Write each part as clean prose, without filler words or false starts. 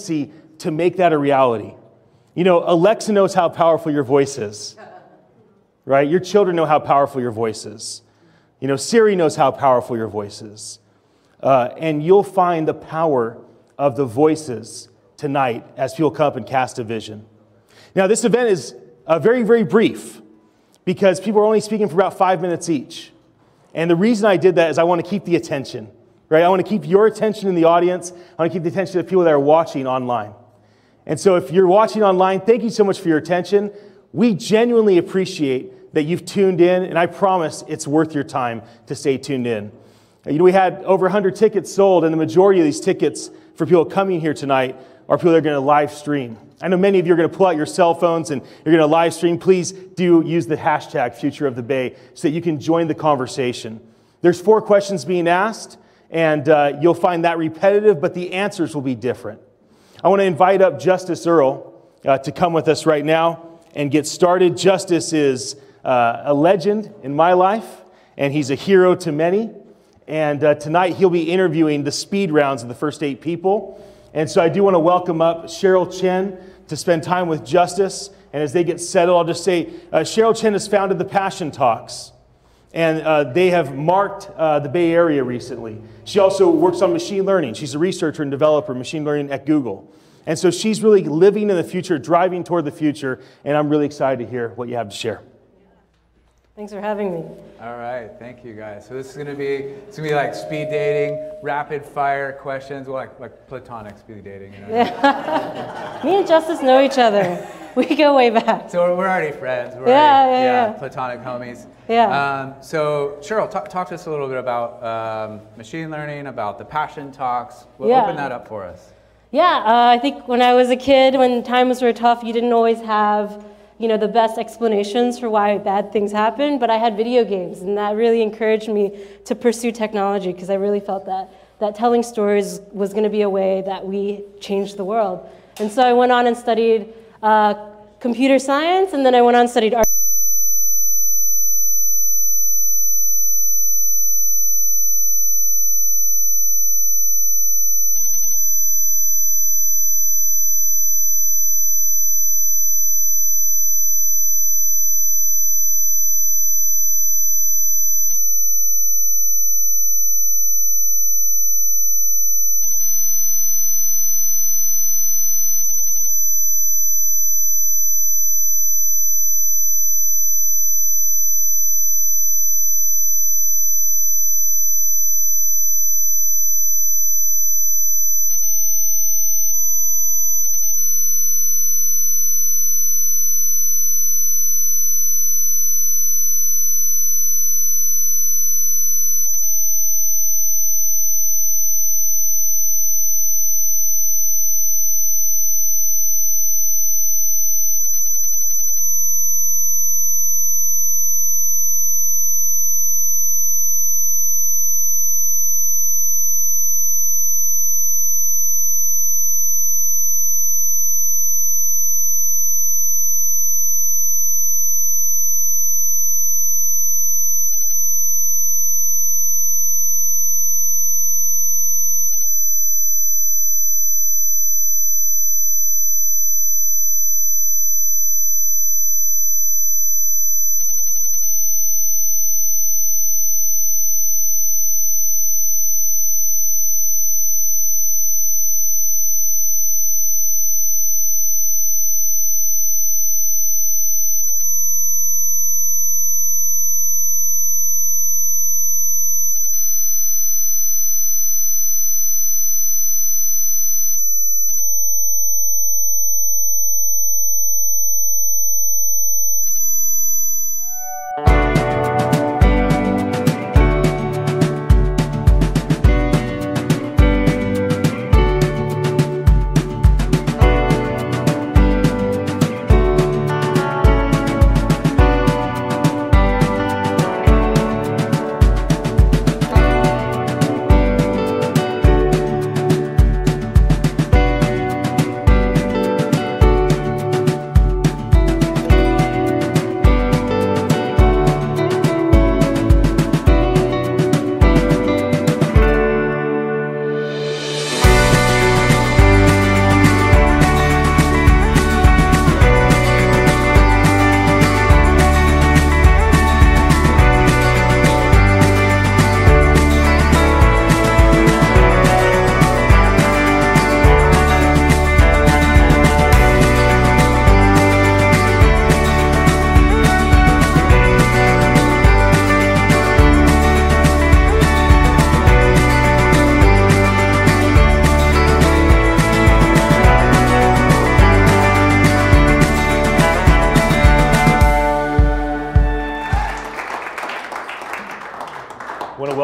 tendency to make that a reality. You know, Alexa knows how powerful your voice is, right? Your children know how powerful your voice is. You know, Siri knows how powerful your voice is. And you'll find the power of the voices tonight as people come up and cast a vision. Now, this event is very, very brief because people are only speaking for about 5 minutes each. And the reason I did that is I want to keep the attention, right? I want to keep your attention in the audience. I want to keep the attention of people that are watching online. And so if you're watching online, thank you so much for your attention. We genuinely appreciate that you've tuned in, and I promise it's worth your time to stay tuned in. You know, we had over 100 tickets sold, and the majority of these tickets for people coming here tonight are people that are going to live stream. I know many of you are going to pull out your cell phones and you're going to live stream. Please do use the hashtag Future of the Bay so that you can join the conversation. There's 4 questions being asked, and you'll find that repetitive, but the answers will be different. I want to invite up Justice Earl to come with us right now and get started. Justice is a legend in my life, and he's a hero to many. And tonight he'll be interviewing the speed rounds of the first 8 people. And so I do want to welcome up Cheryl Chen to spend time with Justice. And as they get settled, I'll just say Cheryl Chen has founded the Passion Talks. And they have marked the Bay Area recently. She also works on machine learning. She's a researcher and developer of machine learning at Google. And so she's really living in the future, driving toward the future. And I'm really excited to hear what you have to share. Thanks for having me. All right, thank you guys. So this is gonna be like speed dating, rapid fire questions, well, like platonic speed dating. You know? Yeah. Me and Justice know each other. We go way back. So we're already friends. We're yeah. Platonic homies. Yeah. So Cheryl, talk to us a little bit about machine learning, about the Passion Talks. Open that up for us. Yeah, I think when I was a kid, when times were tough, you didn't always have the best explanations for why bad things happen, but I had video games, and that really encouraged me to pursue technology because I really felt that telling stories was going to be a way that we changed the world. And so I went on and studied computer science, and then I went on and studied art.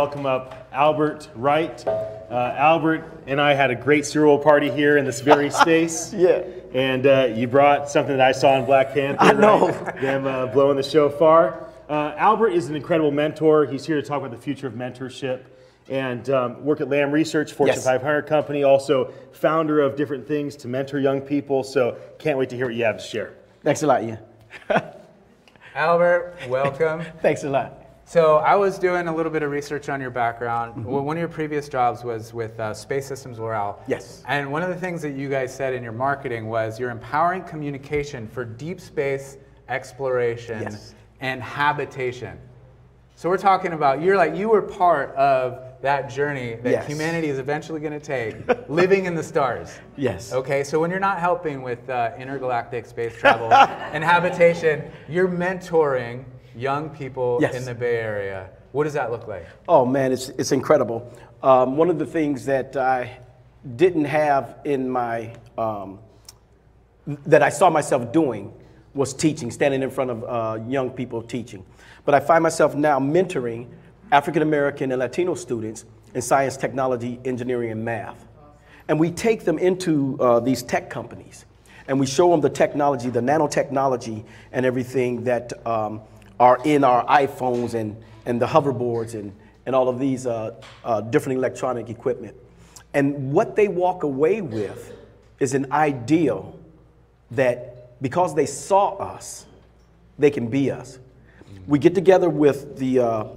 welcome up Albert Wright. Albert and I had a great cereal party here in this very space. Yeah. And you brought something that I saw in Black Panther. I know. Right? Them blowing the shofar. Albert is an incredible mentor. He's here to talk about the future of mentorship and work at Lamb Research, Fortune 500 company, also founder of different things to mentor young people. So can't wait to hear what you have to share. Thanks a lot, Ian. Albert, welcome. Thanks a lot. So I was doing a little bit of research on your background. Well, one of your previous jobs was with Space Systems L'Oreal. Yes. And one of the things that you guys said in your marketing was you're empowering communication for deep space exploration and habitation. So we're talking about, you were part of that journey that humanity is eventually going to take, living in the stars. Yes. Okay, so when you're not helping with intergalactic space travel and habitation, you're mentoring young people in the Bay Area. What does that look like? Oh man, it's incredible. One of the things that I didn't have in my, that I saw myself doing was teaching, standing in front of young people teaching. But I find myself now mentoring African American and Latino students in science, technology, engineering, and math. And we take them into these tech companies and we show them the technology, the nanotechnology and everything that are in our iPhones and the hoverboards and all of these different electronic equipment. And what they walk away with is an ideal that because they saw us, they can be us. We get together with the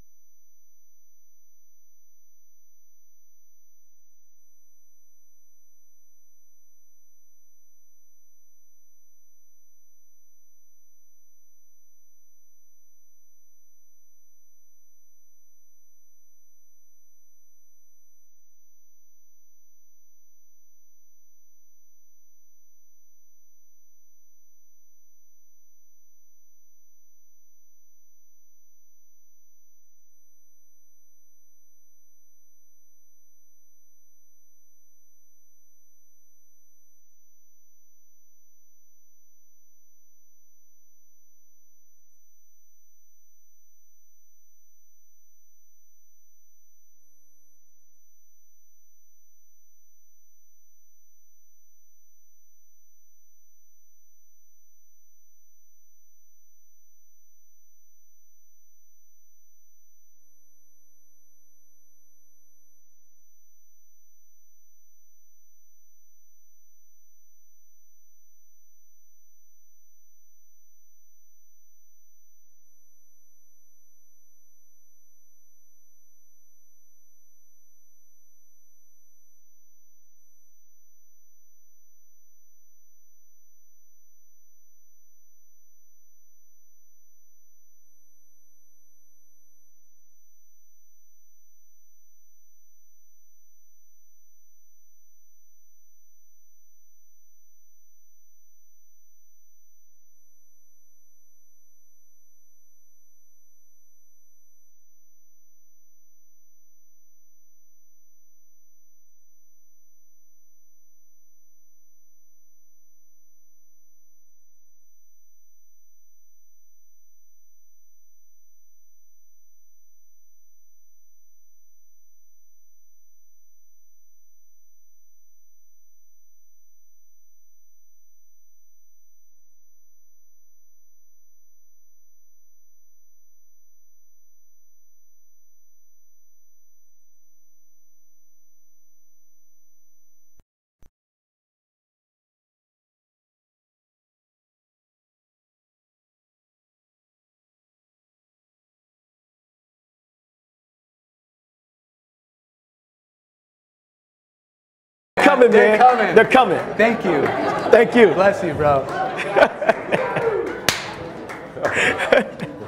coming, They're man. coming. They're coming. Thank you. Thank you. Bless you, bro. I'm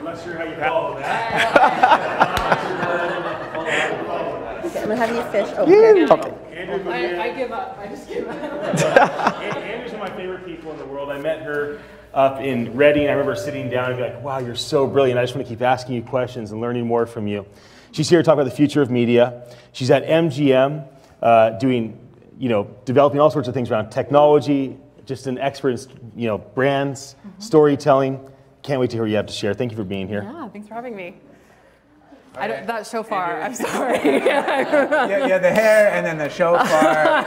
not sure how you follow that. Okay, I'm gonna have you fish over here. Okay. I give up. I just give up. Andrew's one of my favorite people in the world. I met her up in Reading. I remember sitting down and being like, wow, you're so brilliant. I just want to keep asking you questions and learning more from you. She's here to talk about the future of media. She's at MGM doing, developing all sorts of things around technology, just an expert in, brands, storytelling. Can't wait to hear what you have to share. Thank you for being here. Yeah, thanks for having me. I don't, that shofar, I'm sorry. Yeah, the hair and then the shofar.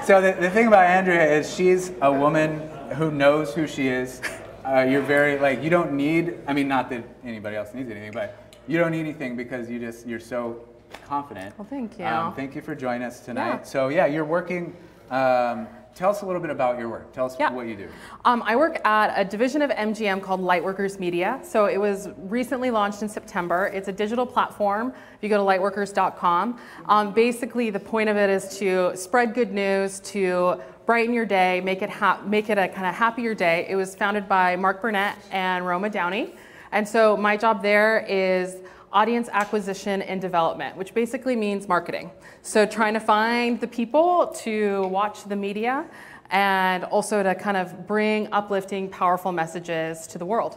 So the thing about Andrea is she's a woman who knows who she is. You're very, like, you don't need, I mean, not that anybody else needs anything, but you don't need anything because you're so confident. Well, thank you. Thank you for joining us tonight. Yeah. So yeah, you're working, tell us a little bit about your work. Tell us what you do. I work at a division of MGM called Lightworkers Media. So it was recently launched in September. It's a digital platform. If you go to lightworkers.com, basically the point of it is to spread good news, to brighten your day, make it a kind of happier day. It was founded by Mark Burnett and Roma Downey. And so my job there is audience acquisition and development, which basically means marketing. So trying to find the people to watch the media and also to kind of bring uplifting, powerful messages to the world.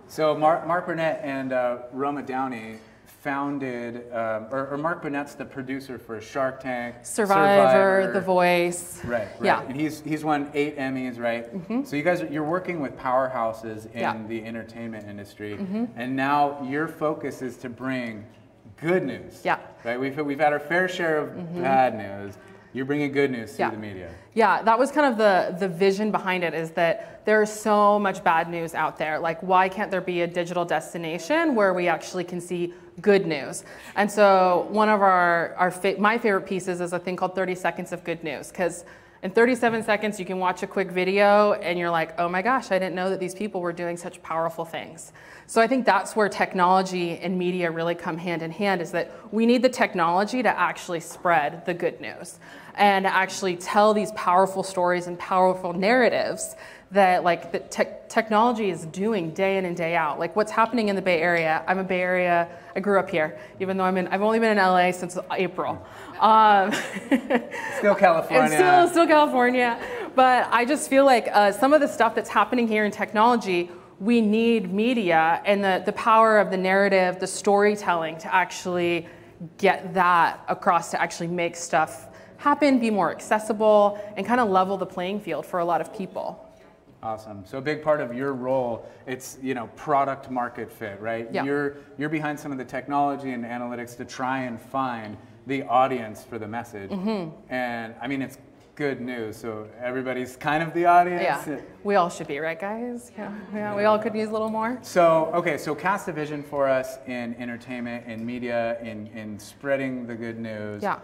So Mark Burnett and Roma Downey founded, or Mark Burnett's the producer for Shark Tank, Survivor, The Voice. Right. Yeah. And he's won 8 Emmys, right? Mm-hmm. So you're working with powerhouses in the entertainment industry, and now your focus is to bring good news. Yeah. Right. We've had our fair share of bad news. You're bringing good news to the media. Yeah, that was kind of the vision behind it, is that there's so much bad news out there. Like, why can't there be a digital destination where we actually can see good news? And so one of my favorite pieces is a thing called 30 Seconds of Good News, because in 37 seconds you can watch a quick video and you're like, oh my gosh, I didn't know that these people were doing such powerful things. So I think that's where technology and media really come hand in hand, is that we need the technology to actually spread the good news and actually tell these powerful stories and powerful narratives that, like, the technology is doing day in and day out. Like what's happening in the Bay Area. I'm a Bay Area, I grew up here, even though I've only been in LA since April. Still California. It's still California. But I just feel like some of the stuff that's happening here in technology, we need media and the power of the narrative, the storytelling to actually get that across, to actually make stuff happen, be more accessible, and kind of level the playing field for a lot of people. Awesome. So a big part of your role, it's, product market fit, right? Yeah. You're behind some of the technology and analytics to try and find the audience for the message. And I mean, it's good news, so everybody's kind of the audience. Yeah, we all should be, right, guys? Yeah, we all could use a little more. So, okay, so cast a vision for us in entertainment, in media, in spreading the good news. Yeah.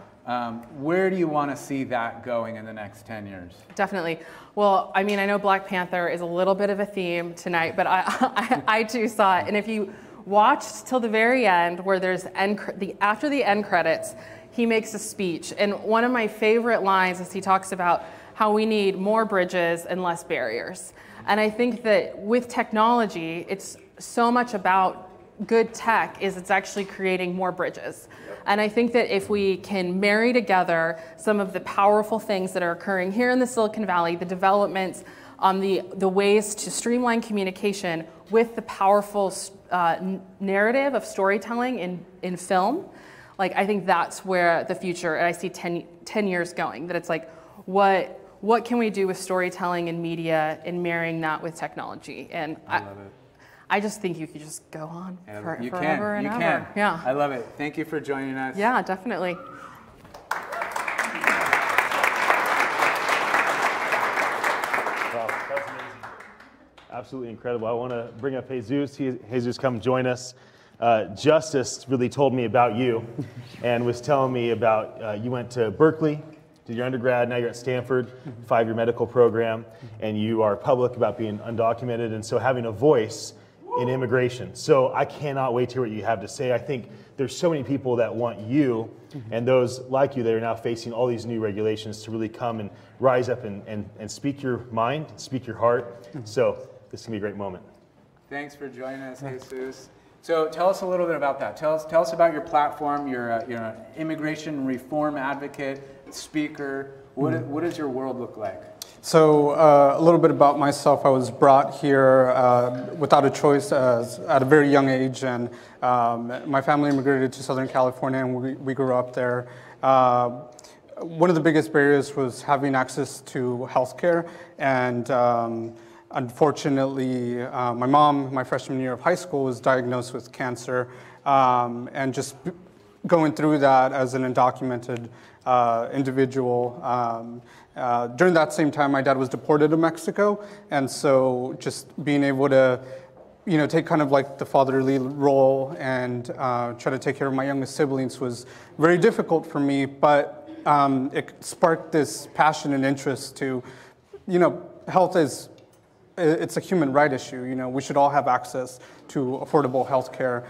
Where do you want to see that going in the next 10 years? Definitely. Well, I mean, I know Black Panther is a little bit of a theme tonight, but I too saw it. And if you watched till the very end, where there's after the end credits, he makes a speech. And one of my favorite lines is he talks about how we need more bridges and less barriers. And I think that with technology, it's so much about good tech is it's actually creating more bridges. And I think that if we can marry together some of the powerful things that are occurring here in the Silicon Valley, the developments, the ways to streamline communication with the powerful narrative of storytelling in film, like, I think that's where the future, and I see 10 years going, that it's like, what can we do with storytelling and media and marrying that with technology? And I love it. I just think you could just go on forever and ever. You can. Yeah. I love it. Thank you for joining us. Yeah, definitely. Wow, that's amazing. Absolutely incredible. I want to bring up Jesus. Jesus, come join us. Justice really told me about you and was telling me about you went to Berkeley, did your undergrad, now you're at Stanford, 5-year medical program, and you are public about being undocumented, and so having a voice in immigration. So I cannot wait to hear what you have to say. I think there's so many people that want you and those like you that are now facing all these new regulations to really come and rise up and speak your mind, speak your heart. So this is going to be a great moment. Thanks for joining us, Jesus. So tell us a little bit about that. Tell us about your platform. You're an immigration reform advocate, speaker. What does your world look like? So a little bit about myself. I was brought here without a choice at a very young age, and my family immigrated to Southern California, and we grew up there. One of the biggest barriers was having access to healthcare, and unfortunately, my mom, my freshman year of high school, was diagnosed with cancer, and just going through that as an undocumented individual. During that same time, my dad was deported to Mexico, and so just being able to, take kind of like the fatherly role and try to take care of my youngest siblings was very difficult for me, but it sparked this passion and interest to, health it's a human right issue. We should all have access to affordable health care.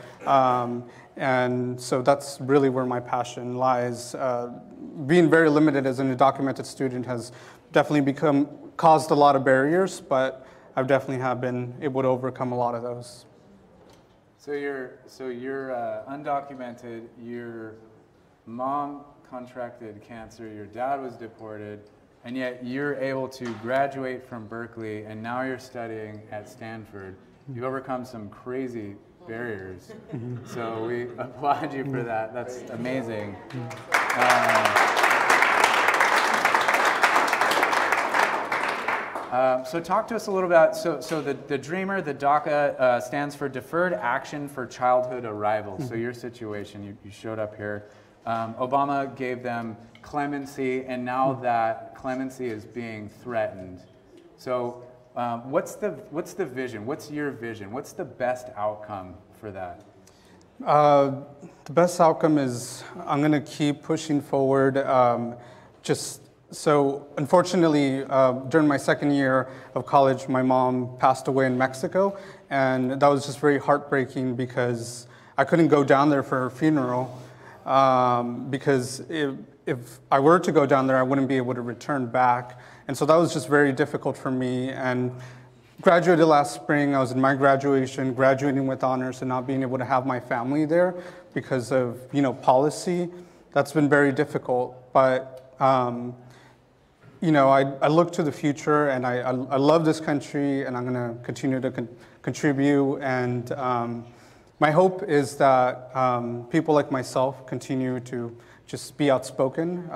And so that's really where my passion lies. Being very limited as an undocumented student has definitely caused a lot of barriers, but I've definitely have been able to overcome a lot of those. So you're undocumented, your mom contracted cancer, your dad was deported, and yet you're able to graduate from Berkeley, and now you're studying at Stanford. You've overcome some crazy barriers. So we applaud you for that. That's amazing. So talk to us a little about, so the DREAMer, the DACA stands for Deferred Action for Childhood Arrival. So your situation, you showed up here. Obama gave them clemency, and now that clemency is being threatened. So what's the vision? What's your vision? What's the best outcome for that? The best outcome is I'm going to keep pushing forward. So unfortunately, during my second year of college, my mom passed away in Mexico, and that was just very heartbreaking because I couldn't go down there for her funeral. Because if I were to go down there, I wouldn't be able to return back. And so that was just very difficult for me. And graduated last spring, I was in my graduation, graduating with honors and not being able to have my family there because of, policy. That's been very difficult. But, I look to the future, and I love this country, and I'm going to continue to contribute. And my hope is that people like myself continue to just be outspoken,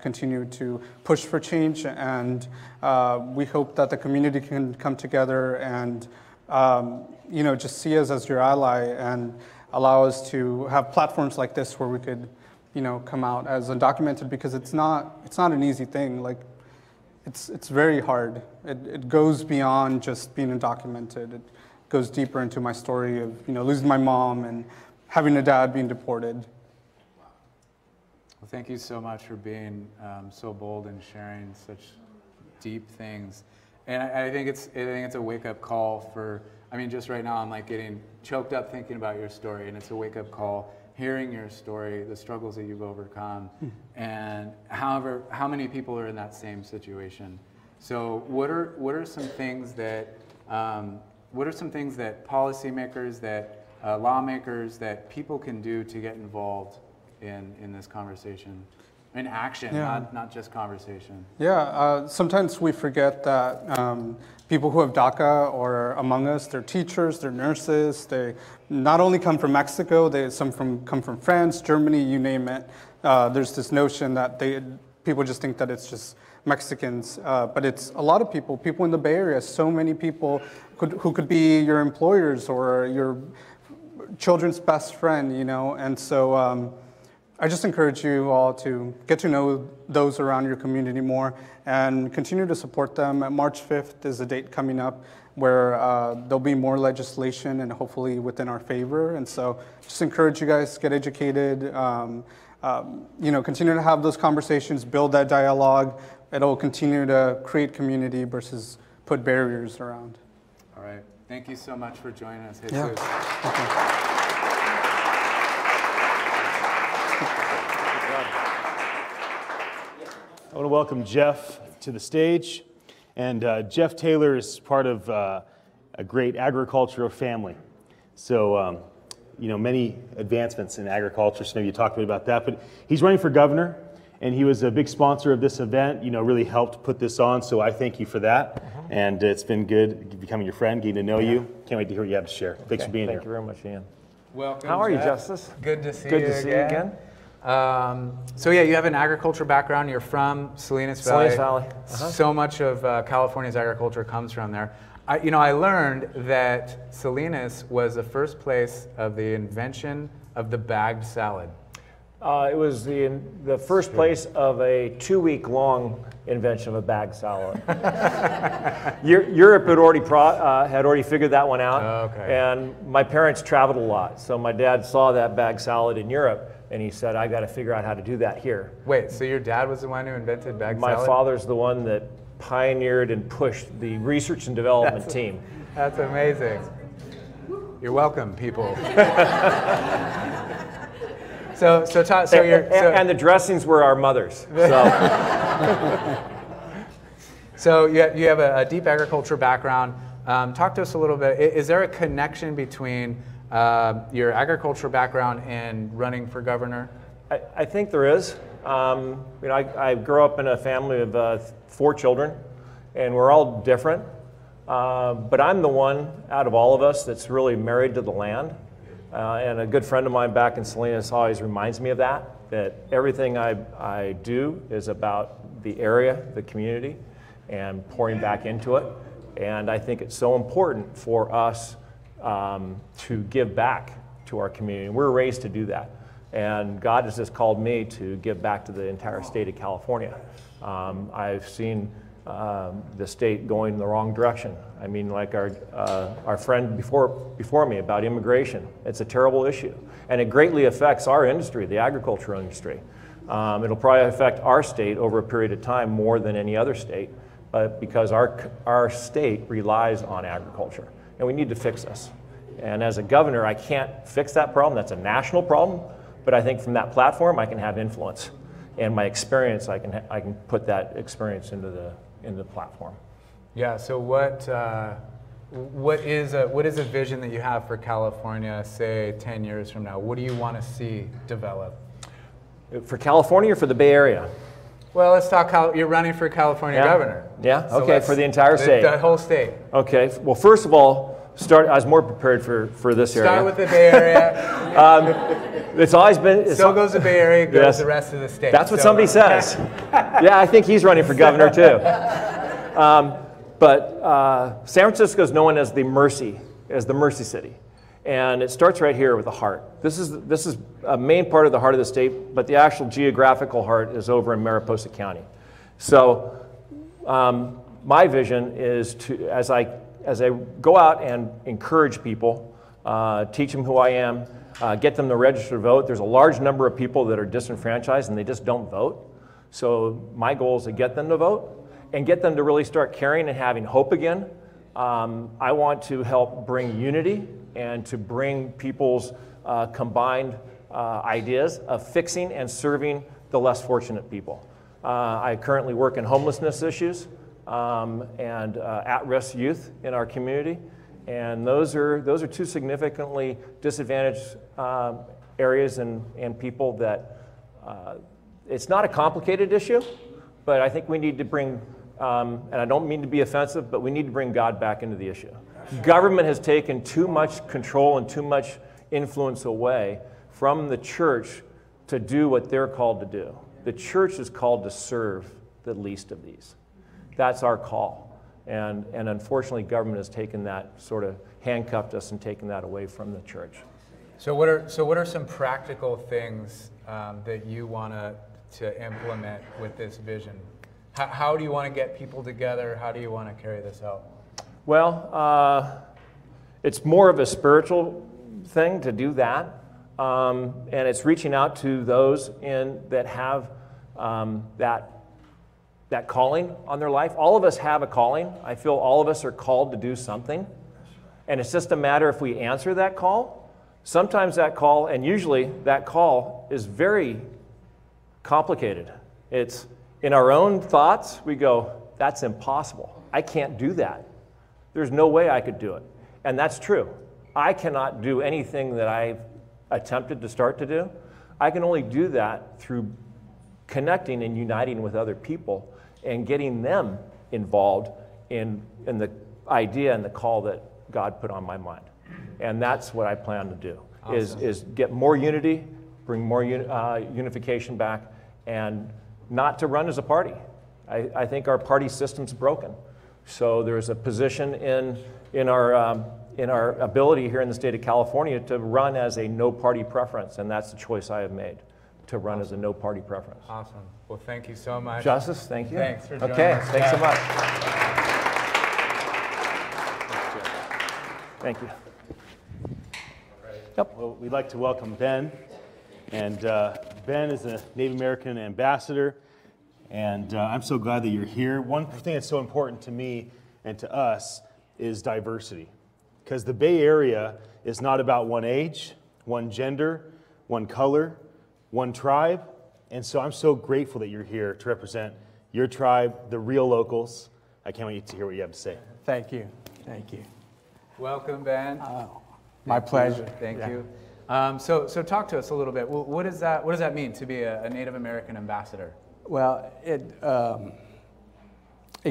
continue to push for change, and we hope that the community can come together and just see us as your ally and allow us to have platforms like this where we could come out as undocumented, because it's not an easy thing. Like it's very hard. It goes beyond just being undocumented. It goes deeper into my story of losing my mom and having a dad being deported. Well, thank you so much for being so bold and sharing such deep things. And I think it's a wake-up call for. Just right now I'm like getting choked up thinking about your story, and it's a wake-up call hearing your story, the struggles that you've overcome, and how many people are in that same situation. So what are some things that policymakers, that lawmakers, that people can do to get involved in this conversation? In action, not just conversation. Yeah, sometimes we forget that people who have DACA or among us, they're teachers, they're nurses, they not only come from Mexico, some come from France, Germany, you name it. There's this notion that people just think that it's just Mexicans, but it's a lot of people in the Bay Area, so many people who could be your employers or your children's best friend, and so I just encourage you all to get to know those around your community more and continue to support them. March 5th is a date coming up where there'll be more legislation and hopefully within our favor. And so just encourage you guys to get educated, continue to have those conversations, build that dialogue. It'll continue to create community versus put barriers around. All right. Thank you so much for joining us, Jesus. Yeah. Okay. I want to welcome Jeff to the stage. And Jeff Taylor is part of a great agricultural family. So, many advancements in agriculture, so maybe you talked a bit about that. But he's running for governor, and he was a big sponsor of this event, really helped put this on. So I thank you for that. And it's been good becoming your friend, getting to know you. Can't wait to hear what you have to share. Thanks for being here. Thank you very much, Ian. Welcome. How are you, Jeff. Justice? Good to see Good you to see you again. So you have an agriculture background. You're from Salinas Valley. Salinas Valley. So much of California's agriculture comes from there. I learned that Salinas was the first place of the invention of the bagged salad. It was the first place of a 2-week-long invention of a bagged salad. Europe had already figured that one out, and my parents traveled a lot, so my dad saw that bagged salad in Europe, and he said, "I got to figure out how to do that here." Wait, so your dad was the one who invented bagged salad? My father's the one that pioneered and pushed the research and development team. That's amazing. You're welcome, people. And the dressings were our mother's. So you have a deep agriculture background. Talk to us a little bit. Is there a connection between your agriculture background and running for governor? I think there is. I grew up in a family of 4 children, and we're all different. But I'm the one out of all of us that's really married to the land. And a good friend of mine back in Salinas always reminds me of that everything I do is about the area, the community, and pouring back into it. And I think it's so important for us to give back to our community. We're raised to do that. And God has just called me to give back to the entire state of California. I've seen the state going in the wrong direction. I mean, like our friend before me about immigration. It's a terrible issue, and it greatly affects our industry, the agricultural industry. It'll probably affect our state over a period of time more than any other state, because our state relies on agriculture, and we need to fix this. And as a governor, I can't fix that problem. That's a national problem, but I think from that platform, I can have influence, and my experience, I can put that experience into the platform. Yeah. So what is a vision that you have for California, say 10 years from now? What do you want to see develop? For California or for the Bay Area? Well, let's talk. You're running for California governor. Yeah. So okay. For the entire state. The whole state. Okay. Well, first of all, I was more prepared for this area. Start with the Bay Area. It's always been. So goes the Bay Area, goes the rest of the state. That's what somebody says. Yeah, I think he's running for governor too. But San Francisco is known as the Mercy City, and it starts right here with the heart. This is a main part of the heart of the state, but the actual geographical heart is over in Mariposa County. So my vision is to, as I go out and encourage people, teach them who I am, get them to register to vote. There's a large number of people that are disenfranchised and they just don't vote. So my goal is to get them to vote and get them to really start caring and having hope again. I want to help bring unity and to bring people's combined ideas of fixing and serving the less fortunate people. I currently work in homelessness issues and at-risk youth in our community. And those are 2 significantly disadvantaged areas and people that it's not a complicated issue, but I think we need to bring, and I don't mean to be offensive, but we need to bring God back into the issue. Government has taken too much control and too much influence away from the church to do what they're called to do. The church is called to serve the least of these. That's our call. And unfortunately, government has taken that, sort of handcuffed us and taken that away from the church. So what are some practical things that you want to implement with this vision? How do you want to get people together? How do you want to carry this out? Well, it's more of a spiritual thing to do that, and it's reaching out to those that have that calling on their life. All of us have a calling. I feel all of us are called to do something, and it's just a matter if we answer that call. Sometimes that call, and usually that call, is very complicated. It's in our own thoughts, we go, that's impossible. I can't do that. There's no way I could do it. And that's true. I cannot do anything that I've attempted to start to do. I can only do that through connecting and uniting with other people and getting them involved in the idea and the call that God put on my mind. And that's what I plan to do. Awesome. is get more unity, bring more unification back, and not to run as a party. I think our party system's broken. So there's a position in our ability here in the state of California to run as a no party preference, and that's the choice I have made, to run as a no party preference. Awesome. Well, thank you so much. Justice, thank you. Thanks for joining Okay, us. thanks so Yeah. much. Thank you. Well, we'd like to welcome Ben. And Ben is a Native American ambassador. And I'm so glad that you're here. One thing that's so important to me and to us is diversity. Because the Bay Area is not about one age, one gender, one color, one tribe. And so I'm so grateful that you're here to represent your tribe, the real locals. I can't wait to hear what you have to say. Thank you. Thank you. Welcome, Ben. My pleasure. Thank you. So talk to us a little bit. What does that mean to be a Native American ambassador? Well, it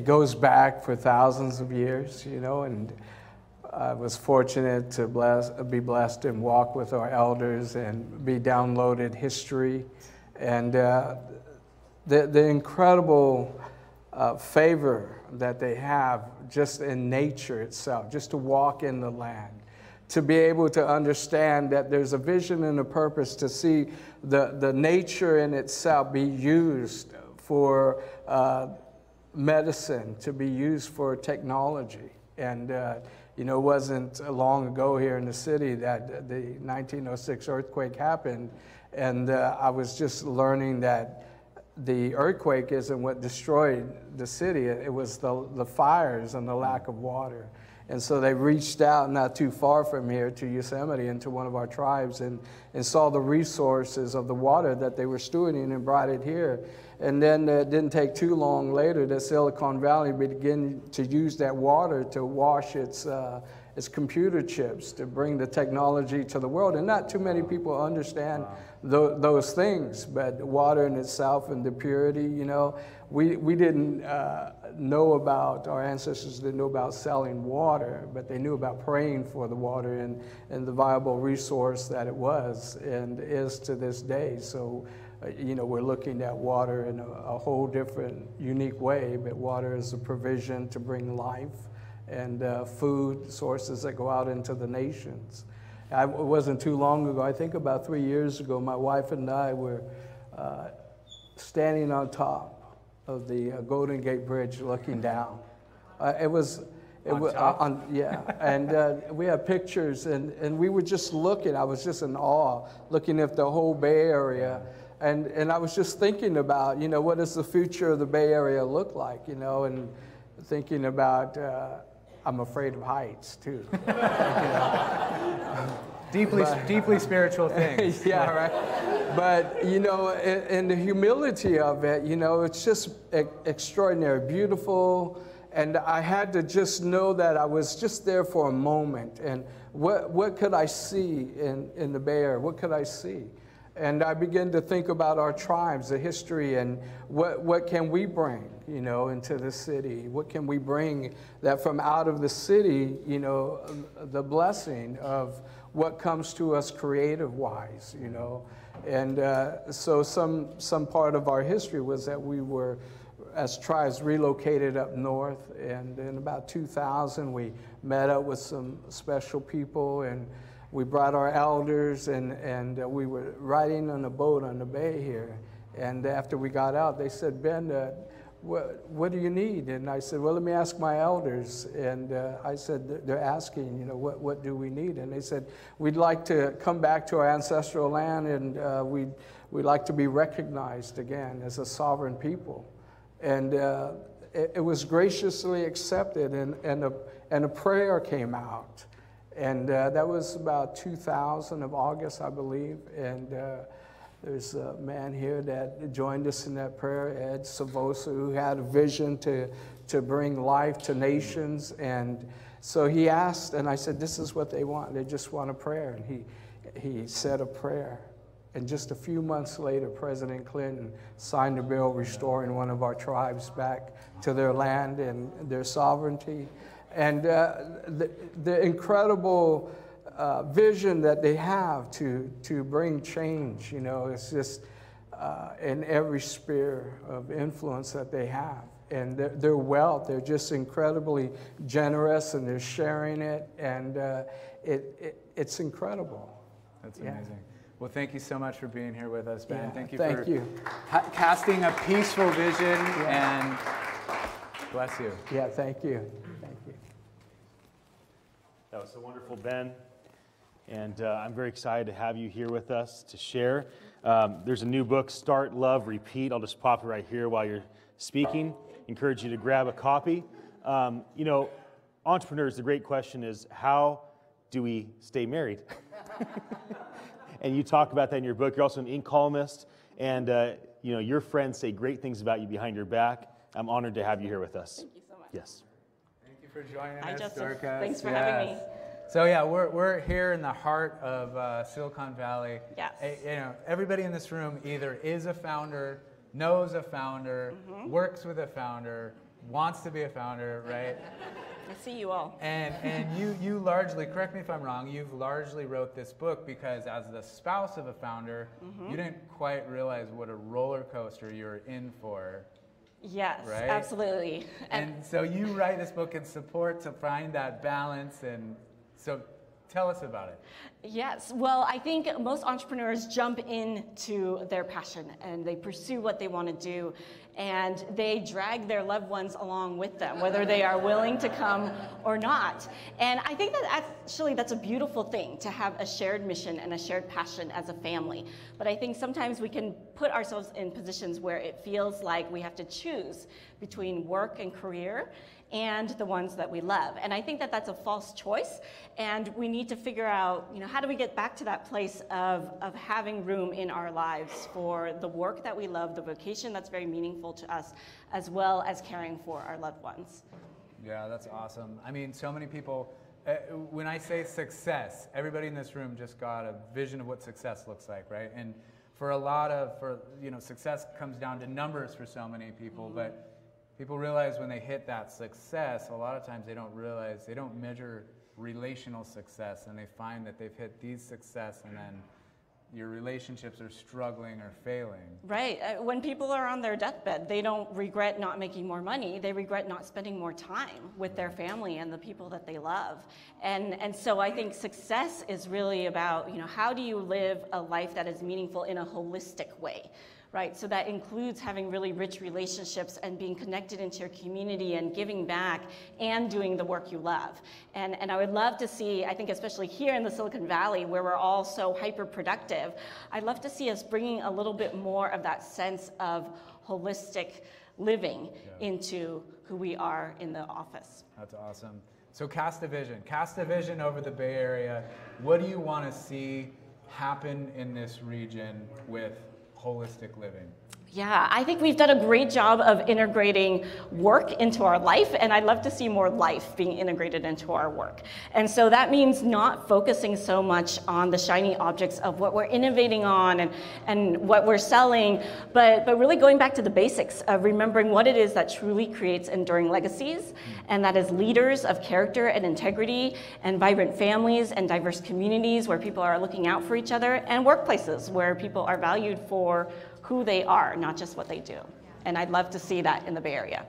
goes back for thousands of years, you know, and I was fortunate to be blessed and walk with our elders and be downloaded history and the incredible favor that they have just in nature itself, just to walk in the land, to be able to understand that there's a vision and a purpose to see the nature in itself be used for medicine, to be used for technology. And you know, it wasn't long ago here in the city that the 1906 earthquake happened, and I was just learning that the earthquake isn't what destroyed the city. It was the fires and the lack of water. And so they reached out not too far from here to Yosemite and to one of our tribes and saw the resources of the water that they were stewarding and brought it here. And then it didn't take too long later that Silicon Valley began to use that water to wash its computer chips, to bring the technology to the world. And not too many people understand those things, but water in itself and the purity, you know, we didn't know about, our ancestors didn't know about selling water, but they knew about praying for the water and the viable resource that it was and is to this day. So, you know, we're looking at water in a whole different, unique way, but water is a provision to bring life and food sources that go out into the nations. It wasn't too long ago, I think about 3 years ago, my wife and I were standing on top of the Golden Gate Bridge looking down. And we have pictures, and we were just looking. I was just in awe, looking at the whole Bay Area, and I was just thinking about, you know, what does the future of the Bay Area look like, you know, and thinking about, I'm afraid of heights too. Deeply spiritual things. Yeah, right. But, you know, and the humility of it, you know, it's just extraordinary, beautiful. And I had to just know that I was just there for a moment. And what could I see in the Bay Area? What could I see? And I began to think about our tribes, the history, and what can we bring, you know, into the city? What can we bring that from out of the city, you know, the blessing of what comes to us creative-wise, you know? And so some part of our history was that we were, as tribes, relocated up north. And in about 2000, we met up with some special people, and we brought our elders, and we were riding on a boat on the bay here. And after we got out, they said, Ben, what do you need? And I said, well, let me ask my elders. And I said, they're asking, you know, what do we need? And they said, we'd like to come back to our ancestral land, and we'd like to be recognized again as a sovereign people. And it was graciously accepted, and a prayer came out. And that was about 2000 of August, I believe. And there's a man here that joined us in that prayer, Ed Savosa, who had a vision to bring life to nations. And so he asked, and I said, this is what they want. They just want a prayer. And he said a prayer. And just a few months later, President Clinton signed a bill restoring one of our tribes back to their land and their sovereignty. And the incredible vision that they have to bring change, you know, it's just in every sphere of influence that they have. and their wealth. They're just incredibly generous, and they're sharing it, and it's incredible. That's amazing. Well, thank you so much for being here with us, Ben. Yeah, thank you thank for you. Casting a peaceful vision, and bless you. Yeah, thank you. Thank you. That was so wonderful, Ben. And I'm very excited to have you here with us to share. There's a new book, Start, Love, Repeat. I'll just pop it right here while you're speaking. Encourage you to grab a copy. You know, entrepreneurs, the great question is, how do we stay married? And you talk about that in your book. You're also an ink columnist, and you know, your friends say great things about you behind your back. I'm honored to have you here with us. Thank you so much. Yes. Thank you for joining Hi, us, Justin. Dorcas. Thanks for having me. So yeah, we're here in the heart of Silicon Valley. Yes. You know, everybody in this room either is a founder, knows a founder, works with a founder, wants to be a founder, right? I see you all. And you largely, correct me if I'm wrong, you've largely wrote this book because as the spouse of a founder, you didn't quite realize what a roller coaster you're in for. Yes, right? absolutely. And so you write this book in support to find that balance, and so tell us about it. Yes, well, I think most entrepreneurs jump into their passion and they pursue what they want to do, and they drag their loved ones along with them, whether they are willing to come or not. And I think that actually that's a beautiful thing, to have a shared mission and a shared passion as a family. But I think sometimes we can put ourselves in positions where it feels like we have to choose between work and career and the ones that we love. And I think that that's a false choice, and we need to figure out, you know, how do we get back to that place of having room in our lives for the work that we love, the vocation that's very meaningful to us, as well as caring for our loved ones. Yeah, that's awesome. I mean, so many people, when I say success, everybody in this room just got a vision of what success looks like, right? And for a lot of, you know, success comes down to numbers for so many people, but people realize when they hit that success, a lot of times they don't realize, they don't measure relational success, and they find that they've hit these success and then your relationships are struggling or failing. Right. When people are on their deathbed, they don't regret not making more money. They regret not spending more time with their family and the people that they love. And so I think success is really about, you know, how do you live a life that is meaningful in a holistic way? Right, so that includes having really rich relationships and being connected into your community and giving back and doing the work you love. And I would love to see, I think especially here in the Silicon Valley where we're all so hyper productive, I'd love to see us bringing a little bit more of that sense of holistic living into who we are in the office. That's awesome. So cast a vision over the Bay Area. What do you want to see happen in this region with holistic living? Yeah, I think we've done a great job of integrating work into our life, and I'd love to see more life being integrated into our work. And so that means not focusing so much on the shiny objects of what we're innovating on and what we're selling, but really going back to the basics of remembering what it is that truly creates enduring legacies, and that is leaders of character and integrity, and vibrant families and diverse communities where people are looking out for each other, and workplaces where people are valued for who they are, not just what they do. And I'd love to see that in the Bay Area.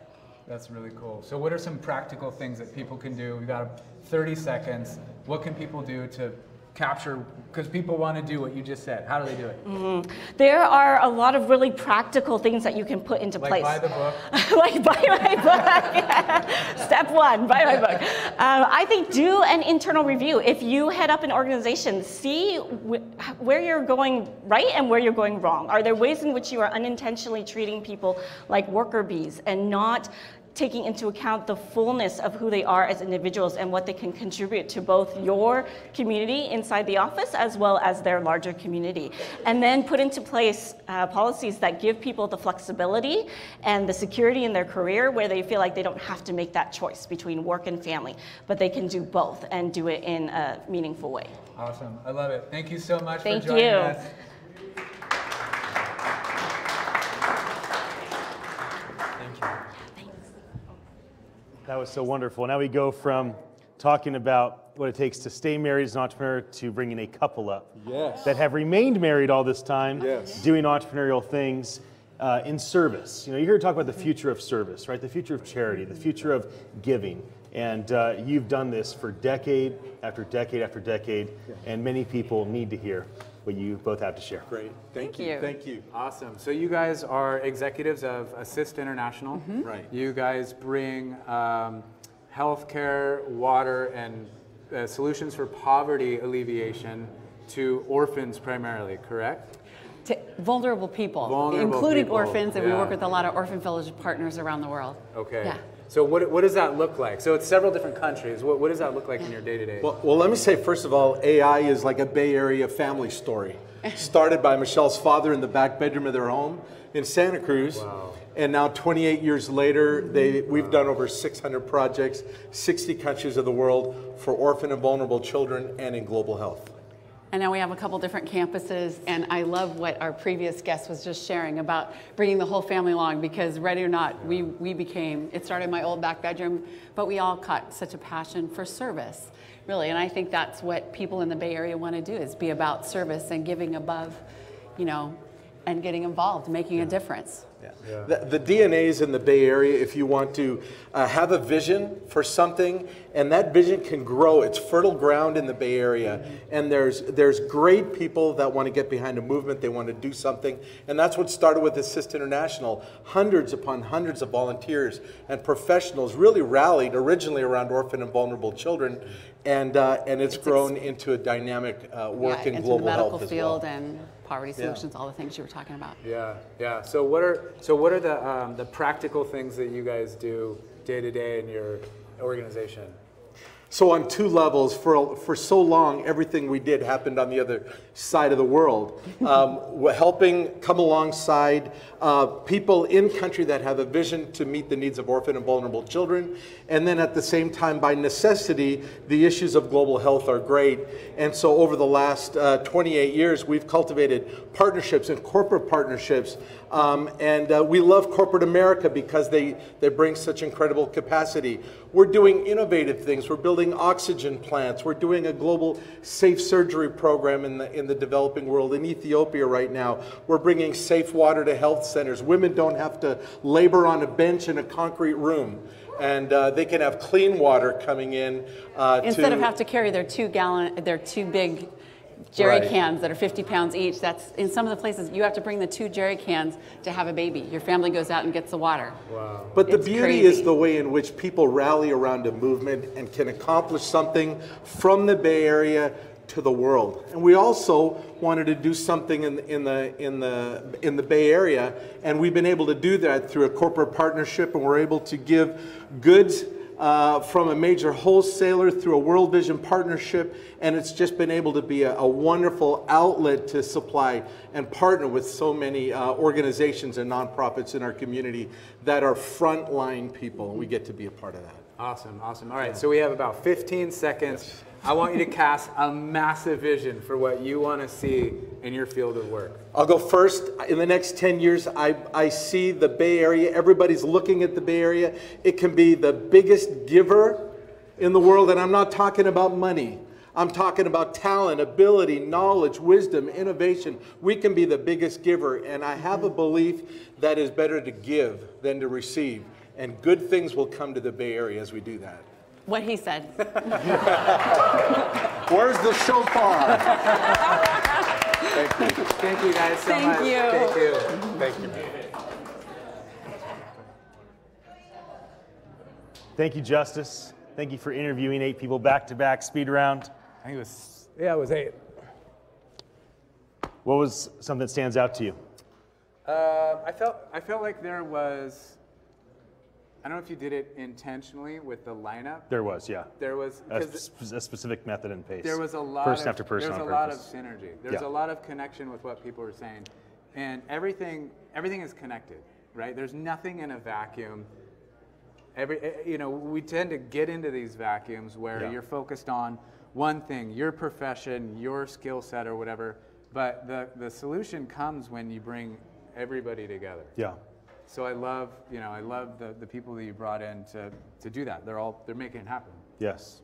That's really cool. So what are some practical things that people can do? We've got 30 seconds. What can people do to capture, because people want to do what you just said. How do they do it? There are a lot of really practical things that you can put into place. Like buy the book? Like buy my book. Yeah. Step one, buy my book. I think do an internal review. If you head up an organization, see where you're going right and where you're going wrong. Are there ways in which you are unintentionally treating people like worker bees and not taking into account the fullness of who they are as individuals and what they can contribute to both your community inside the office as well as their larger community. And then put into place policies that give people the flexibility and the security in their career where they feel like they don't have to make that choice between work and family, but they can do both and do it in a meaningful way. Awesome. I love it. Thank you so much for joining us. That was so wonderful. Now we go from talking about what it takes to stay married as an entrepreneur to bringing a couple up that have remained married all this time, doing entrepreneurial things. in service. You know, you hear talk about the future of service, right? The future of charity, the future of giving. And you've done this for decade after decade after decade, and many people need to hear what you both have to share. Great. Thank you. Thank you. Awesome. So you guys are executives of Assist International. Right. You guys bring healthcare, water, and solutions for poverty alleviation to orphans primarily, correct? To vulnerable people, Vulnerable including people, orphans, and we yeah. work with a lot of orphan village partners around the world. Okay. Yeah. So what does that look like? So it's several different countries. What does that look like in your day-to-day? Well, let me say, first of all, AI is like a Bay Area family story. Started by Michelle's father in the back bedroom of their home in Santa Cruz. Wow. And now 28 years later, we've done over 600 projects, 60 countries of the world for orphan and vulnerable children and in global health. And now we have a couple different campuses, and I love what our previous guest was just sharing about bringing the whole family along, because ready or not, we became, it started in my old back bedroom, but we all caught such a passion for service, really. And I think that's what people in the Bay Area want to do, is be about service and giving above, you know, and getting involved, making a difference. Yeah. The DNA is in the Bay Area. If you want to have a vision for something, and that vision can grow, it's fertile ground in the Bay Area. And there's great people that want to get behind a movement, they want to do something. And that's what started with Assist International. Hundreds upon hundreds of volunteers and professionals really rallied originally around orphan and vulnerable children. And it's grown into a dynamic work in global health as well. Into the medical field and poverty solutions, all the things you were talking about. Yeah, yeah. So what are the practical things that you guys do day to day in your organization? So on two levels, for so long, everything we did happened on the other side of the world. We're helping come alongside people in country that have a vision to meet the needs of orphan and vulnerable children. And then at the same time, by necessity, the issues of global health are great. And so over the last 28 years, we've cultivated partnerships and corporate partnerships. We love corporate America because they bring such incredible capacity. We're doing innovative things. We're building oxygen plants. We're doing a global safe surgery program in the developing world. In Ethiopia right now, we're bringing safe water to health centers. Women don't have to labor on a bench in a concrete room. And they can have clean water coming in. Instead of have to carry their two big jerry cans that are 50 pounds each. That's in some of the places you have to bring the 2 jerry cans to have a baby. Your family goes out and gets the water. Wow. But the beauty is the way in which people rally around a movement and can accomplish something from the Bay Area to the world. And we also wanted to do something in the Bay Area, and we've been able to do that through a corporate partnership, and we're able to give goods from a major wholesaler through a World Vision partnership, and it's just been able to be a wonderful outlet to supply and partner with so many organizations and nonprofits in our community that are frontline people, and we get to be a part of that. Awesome, awesome. All right, so we have about 15 seconds. Yes. I want you to cast a massive vision for what you want to see in your field of work. I'll go first. In the next 10 years, I see the Bay Area. Everybody's looking at the Bay Area. It can be the biggest giver in the world, and I'm not talking about money. I'm talking about talent, ability, knowledge, wisdom, innovation. We can be the biggest giver, and I have a belief that it's better to give than to receive, and good things will come to the Bay Area as we do that. What he said. Where's the shofar? Thank you. Thank you guys so much. Thank you. Thank you. Thank you. Thank you, Justice. Thank you for interviewing 8 people back-to-back speed round. I think it was, it was 8. What was something that stands out to you? I felt like there was, I don't know if you did it intentionally with the lineup. There was, yeah. There was a specific method and pace. There was a lot person of, after person there was on a lot of purpose. synergy. There's a lot of connection with what people were saying, and everything is connected, right? There's nothing in a vacuum. We tend to get into these vacuums where you're focused on one thing, your profession, your skill set, or whatever. But the solution comes when you bring everybody together. Yeah. So I love the people that you brought in to do that. They're making it happen. Yes.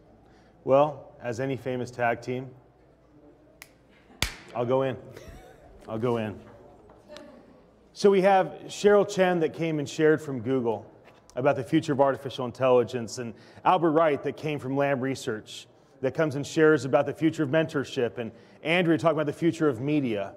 Well, as any famous tag team, I'll go in. I'll go in. So we have Cheryl Chen that came and shared from Google about the future of artificial intelligence, and Albert Wright that came from Lam Research that comes and shares about the future of mentorship, and Andrea talking about the future of media.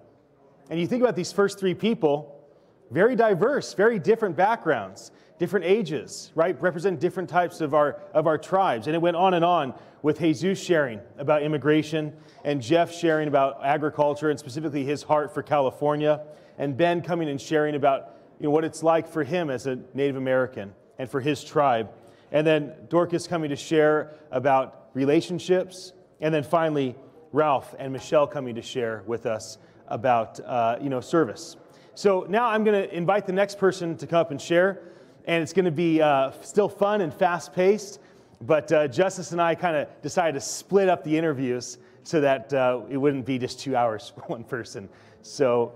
And you think about these first three people, very diverse, very different backgrounds, different ages, right? Represent different types of our tribes. And it went on with Jesus sharing about immigration, and Jeff sharing about agriculture and specifically his heart for California, and Ben coming and sharing about what it's like for him as a Native American and for his tribe. And then Dorcas coming to share about relationships. And then finally, Ralph and Michelle coming to share with us about service. So now I'm going to invite the next person to come up and share. And it's going to be still fun and fast-paced. But Justice and I kind of decided to split up the interviews so that it wouldn't be just 2 hours for one person. So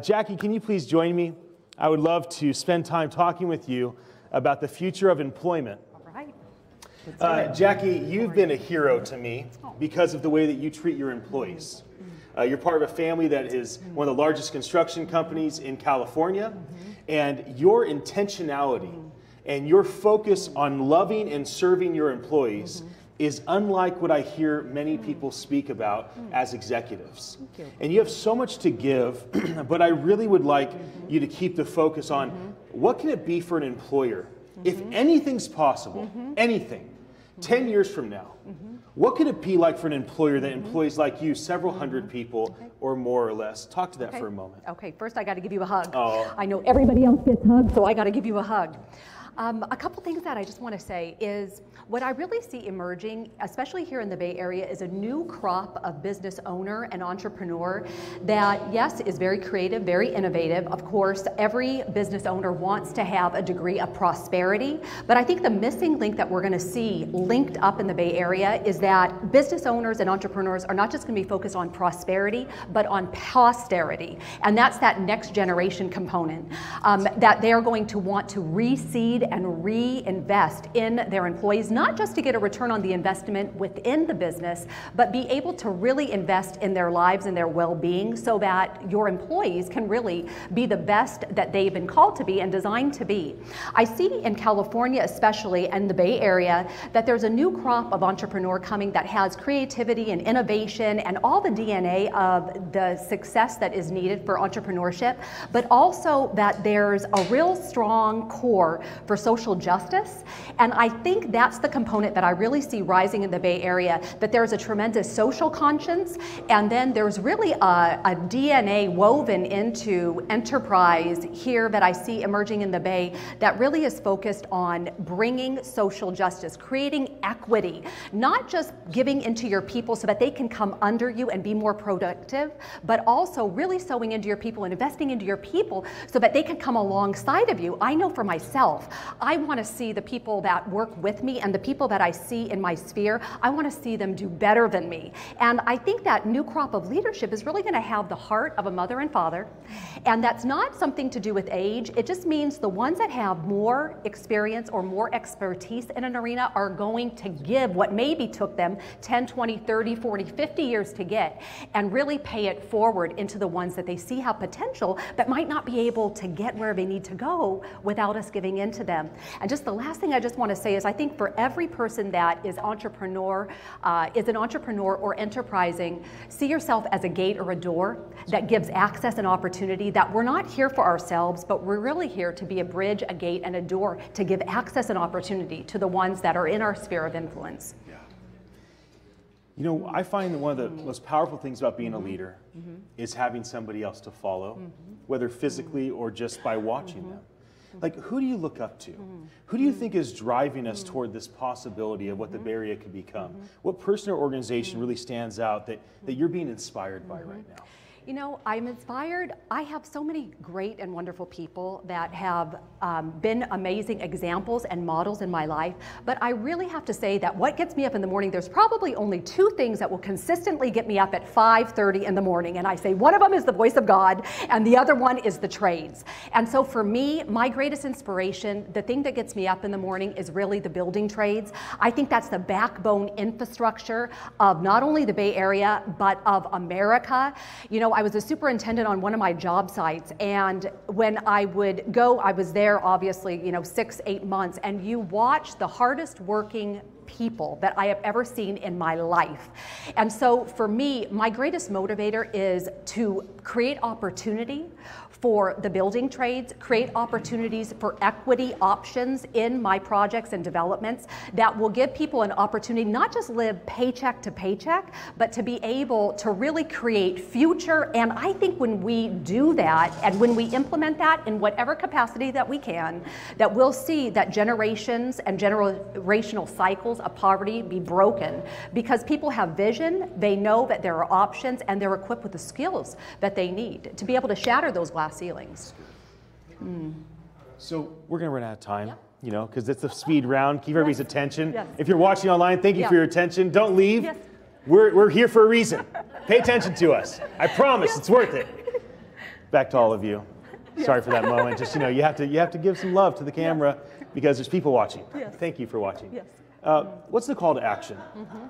Jackie, can you please join me? I would love to spend time talking with you about the future of employment. All right. Jackie, you've been a hero to me because of the way that you treat your employees. You're part of a family that is one of the largest construction companies in California, and your intentionality and your focus on loving and serving your employees is unlike what I hear many people speak about as executives. And you have so much to give, but I really would like you to keep the focus on what can it be for an employer, if anything's possible, anything, 10 years from now, what could it be like for an employer that employs like you, several hundred people or more or less? Talk to that for a moment. Okay, first I got to give you a hug. Oh. I know everybody else gets hugs, so I got to give you a hug. A couple things that I just want to say is what I really see emerging, especially here in the Bay Area, is a new crop of business owner and entrepreneur that, yes, is very creative, very innovative. Of course, every business owner wants to have a degree of prosperity, but I think the missing link that we're going to see linked up in the Bay Area is that business owners and entrepreneurs are not just going to be focused on prosperity, but on posterity. And that's that next generation component, that they're going to want to reseed and reinvest in their employees, not just to get a return on the investment within the business, but be able to really invest in their lives and their well-being so that your employees can really be the best that they've been called to be and designed to be. I see in California especially, and the Bay Area, that there's a new crop of entrepreneur coming that has creativity and innovation and all the DNA of the success that is needed for entrepreneurship, but also that there's a real strong core for social justice. And I think that's the component that I really see rising in the Bay Area, that there's a tremendous social conscience, and then there's really a DNA woven into enterprise here that I see emerging in the Bay that really is focused on bringing social justice, creating equity, not just giving into your people so that they can come under you and be more productive, but also really sowing into your people and investing into your people so that they can come alongside of you. I know for myself, I want to see the people that work with me and the people that I see in my sphere, I want to see them do better than me. And I think that new crop of leadership is really going to have the heart of a mother and father. And that's not something to do with age. It just means the ones that have more experience or more expertise in an arena are going to give what maybe took them 10, 20, 30, 40, 50 years to get, and really pay it forward into the ones that they see have potential but might not be able to get where they need to go without us giving in to them. And just the last thing I just want to say is I think for every person that is an entrepreneur or enterprising, see yourself as a gate or a door that gives access and opportunity, that we're not here for ourselves, but we're really here to be a bridge, a gate, and a door to give access and opportunity to the ones that are in our sphere of influence. Yeah. You know, I find that one of the most powerful things about being a leader is having somebody else to follow, whether physically or just by watching them. Like, who do you look up to? Who do you think is driving us toward this possibility of what the Bay Area could become? What person or organization really stands out that you're being inspired by right now? You know, I'm inspired. I have so many great and wonderful people that have been amazing examples and models in my life, but I really have to say that what gets me up in the morning, there's probably only two things that will consistently get me up at 5:30 in the morning, and I say one of them is the voice of God, and the other one is the trades. And so for me, my greatest inspiration, the thing that gets me up in the morning is really the building trades. I think that's the backbone infrastructure of not only the Bay Area, but of America. You know, I was a superintendent on one of my job sites, and when I would go, I was there obviously, 6, 8 months, and you watch the hardest working people that I have ever seen in my life. And so for me, my greatest motivator is to create opportunity for the building trades, create opportunities for equity options in my projects and developments that will give people an opportunity not just live paycheck to paycheck, but to be able to really create future. And I think when we do that, and when we implement that in whatever capacity that we can, that we'll see that generations and generational cycles of poverty be broken, because people have vision, they know that there are options, and they're equipped with the skills that they need to be able to shatter those glass ceilings. So we're going to run out of time, because it's a speed round. Keep everybody's attention. Yes. If you're watching online, thank you for your attention. Don't leave. Yes. We're here for a reason. Pay attention to us. I promise it's worth it. Back to all of you. Sorry for that moment. Just, you have to give some love to the camera because there's people watching. Yes. Thank you for watching. Yes. What's the call to action?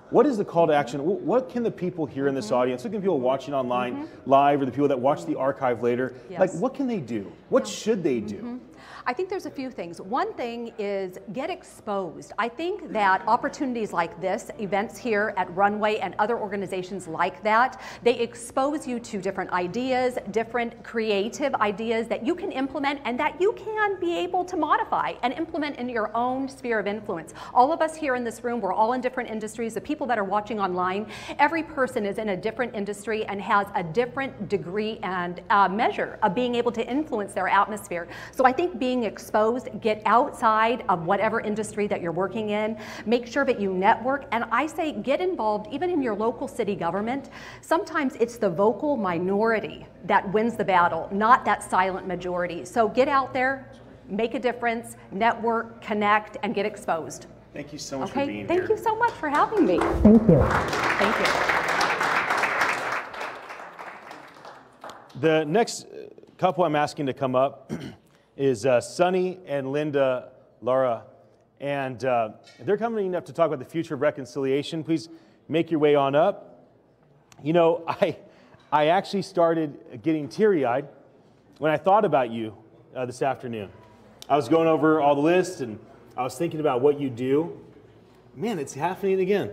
What is the call to action? What can the people here in this audience, what can people watching online live, or the people that watch the archive later, what can they do? What should they do? I think there's a few things. One thing is get exposed. I think that opportunities like this, events here at Runway and other organizations like that, they expose you to different ideas, different creative ideas that you can implement and that you can be able to modify and implement in your own sphere of influence. All of us here in this room, we're all in different industries. The people that are watching online, every person is in a different industry and has a different degree and measure of being able to influence their atmosphere. So I think being exposed, get outside of whatever industry that you're working in, make sure that you network, and I say get involved even in your local city government. Sometimes it's the vocal minority that wins the battle, not that silent majority. So get out there, make a difference, network, connect, and get exposed. Thank you so much for being here. Thank you so much for having me. Thank you. Thank you. The next couple I'm asking to come up is Sunny and Linda Lara, and they're coming up to talk about the future of reconciliation. Please make your way on up. I actually started getting teary-eyed when I thought about you this afternoon. I was going over all the lists, and I was thinking about what you do. Man, it's happening again.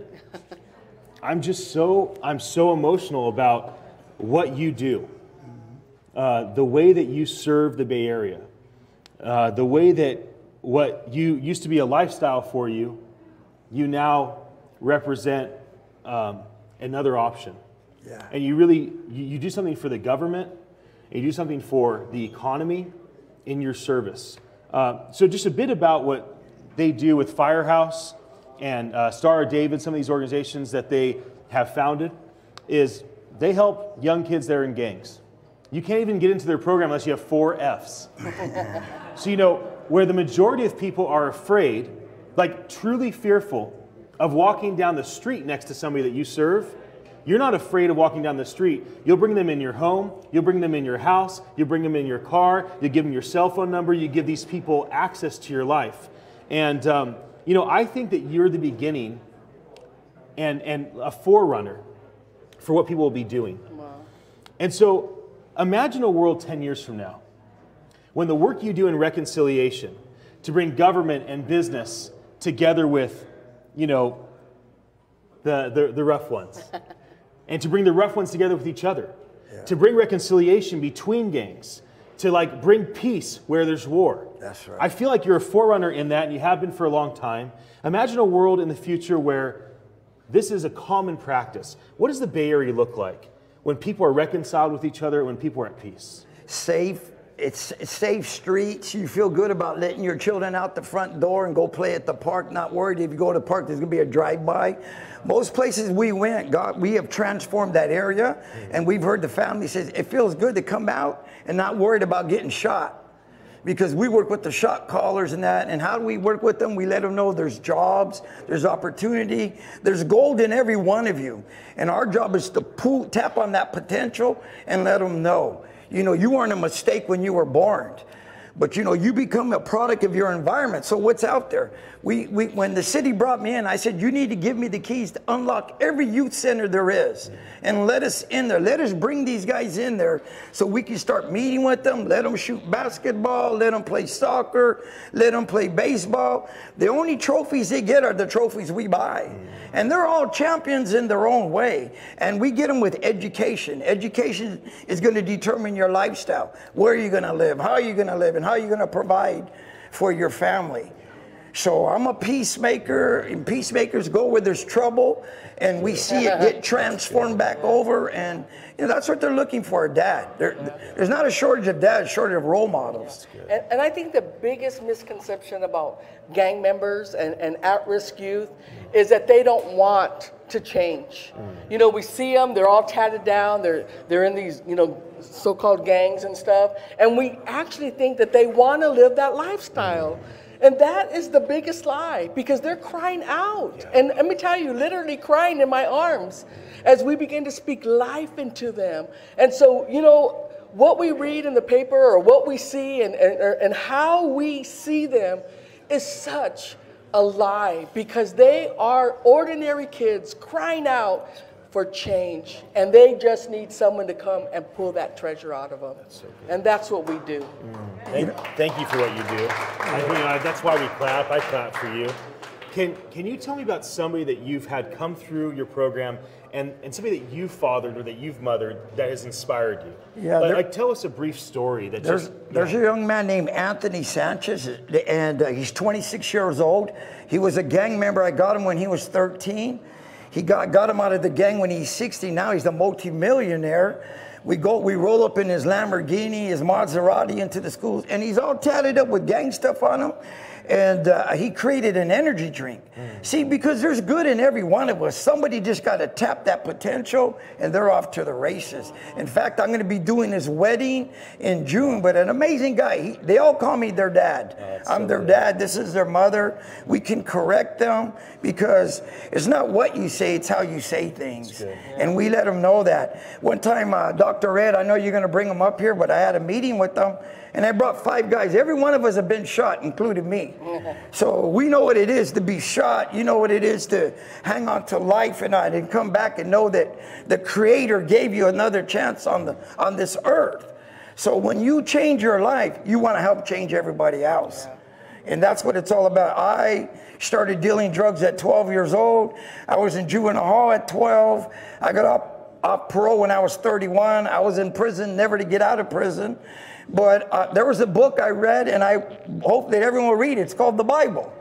I'm so emotional about what you do, the way that you serve the Bay Area. The way that what you used to be a lifestyle for you, you now represent another option. Yeah. And you do something for the government, and you do something for the economy in your service. So just a bit about what they do with Firehouse and Star of David, some of these organizations that they have founded, is they help young kids that are in gangs. You can't even get into their program unless you have 4 Fs. So, where the majority of people are afraid, like truly fearful of walking down the street next to somebody that you serve, you're not afraid of walking down the street. You'll bring them in your home, you'll bring them in your house, you'll bring them in your car, you give them your cell phone number, you give these people access to your life. And, I think that you're the beginning and a forerunner for what people will be doing. Wow. And so, imagine a world 10 years from now when the work you do in reconciliation to bring government and business together with, the rough ones, and to bring the rough ones together with each other, to bring reconciliation between gangs, to bring peace where there's war. That's right. I feel like you're a forerunner in that, and you have been for a long time. Imagine a world in the future where this is a common practice. What does the Bay Area look like when people are reconciled with each other, when people are at peace? Safe. It's safe streets. You feel good about letting your children out the front door and go play at the park, not worried if you go to the park, there's going to be a drive-by. Most places we went, we have transformed that area, and we've heard the family says it feels good to come out and not worried about getting shot. Because we work with the shot callers and that, and how do we work with them? We let them know there's jobs, there's opportunity, there's gold in every one of you. And our job is to tap on that potential and let them know. You weren't a mistake when you were born. But you know, you become a product of your environment. So what's out there? When the city brought me in, I said, you need to give me the keys to unlock every youth center there is. And let us in there. Let us bring these guys in there so we can start meeting with them. Let them shoot basketball. Let them play soccer. Let them play baseball. The only trophies they get are the trophies we buy. And they're all champions in their own way. And we get them with education. Education is going to determine your lifestyle. Where are you going to live? How are you going to live? And how are you going to provide for your family? So I'm a peacemaker, and peacemakers go where there's trouble, and we see it get transformed back over, and you know, that's what they're looking for, a dad. There's not a shortage of dads, a shortage of role models. And I think the biggest misconception about gang members and at-risk youth is that they don't want to change. You know, we see them, they're all tatted down, they're in these, you know, so-called gangs and stuff, and we actually think that they want to live that lifestyle. And that is the biggest lie, because they're crying out. And let me tell you, literally crying in my arms as we begin to speak life into them. And so, you know, what we read in the paper or what we see and how we see them is such a lie, because they are ordinary kids crying out for change, and they just need someone to come and pull that treasure out of them. And that's what we do. Thank you for what you do. That's why we clap. I clap for you. Can you tell me about somebody that you've had come through your program and somebody that you've fathered or that you've mothered that has inspired you? Yeah, like tell us a brief story. There's a young man named Anthony Sanchez, and he's 26 years old. He was a gang member. I got him when he was 13. He got him out of the gang when he's 60. Now he's a multi-millionaire. We roll up in his Lamborghini, his Maserati into the schools, and he's all tatted up with gang stuff on him. And he created an energy drink. See, because there's good in every one of us. Somebody just got to tap that potential, and they're off to the races. In fact, I'm going to be doing his wedding in June, but an amazing guy. They all call me their dad. I'm their dad. This is their mother. We can correct them, because it's not what you say, it's how you say things. And we let them know that. One time, Dr. Ed, I know you're going to bring him up here, but I had a meeting with them, and I brought 5 guys. Every one of us have been shot, including me. So we know what it is to be shot. You know what it is to hang on to life and come back and know that the Creator gave you another chance on this earth. So when you change your life, you want to help change everybody else. And that's what it's all about. I started dealing drugs at 12 years old. I was in juvenile hall at 12. I got off parole when I was 31. I was in prison, never to get out of prison. But there was a book I read, and I hope that everyone will read it. It's called the Bible.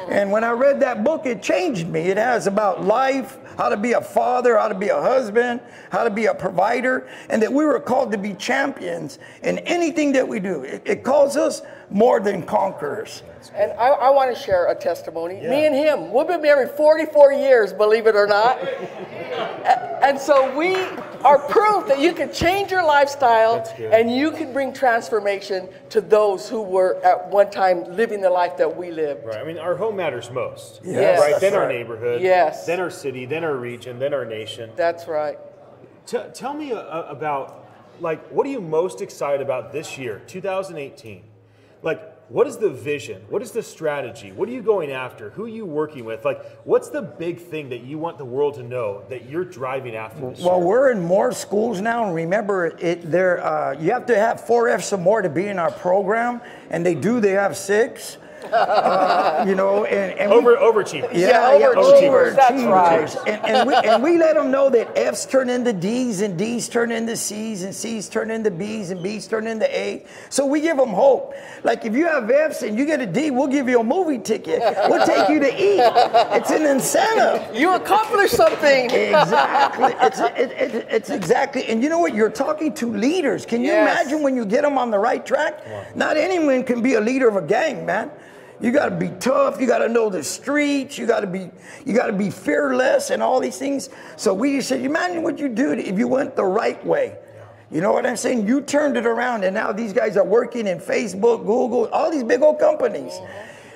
And when I read that book, it changed me. It has about life, how to be a father, how to be a husband, how to be a provider, and that we were called to be champions in anything that we do. It calls us more than conquerors. And I want to share a testimony. Me and him, we've been married 44 years, believe it or not. And so we are proof that you can change your lifestyle and you can bring transformation to those who were at one time living the life that we lived. Right. I mean, our home matters most. Yes. Right. Then our neighborhood. Yes. Then our city. Then our region. Then our nation. That's right. Tell me about, like, what are you most excited about this year, 2018? Like, what is the vision? What is the strategy? What are you going after? Who are you working with? Like, what's the big thing that you want the world to know that you're driving after this year? Well, we're in more schools now, and remember, you have to have 4 Fs or more to be in our program, and they have 6. You know, and overachievers. Overachievers. That's right. And we let them know that F's turn into D's, and D's turn into C's, and C's turn into B's, and B's turn into A. So we give them hope. Like, if you have F's and you get a D, we'll give you a movie ticket. We'll take you to eat. It's an incentive. You accomplished something. Exactly. It's exactly. And you know what? You're talking to leaders. Can you imagine when you get them on the right track? Not anyone can be a leader of a gang, man. You got to be tough. You got to know the streets. You got to be fearless and all these things. So we just said, imagine what you do if you went the right way. You know what I'm saying? You turned it around, and now these guys are working in Facebook, Google, all these big old companies.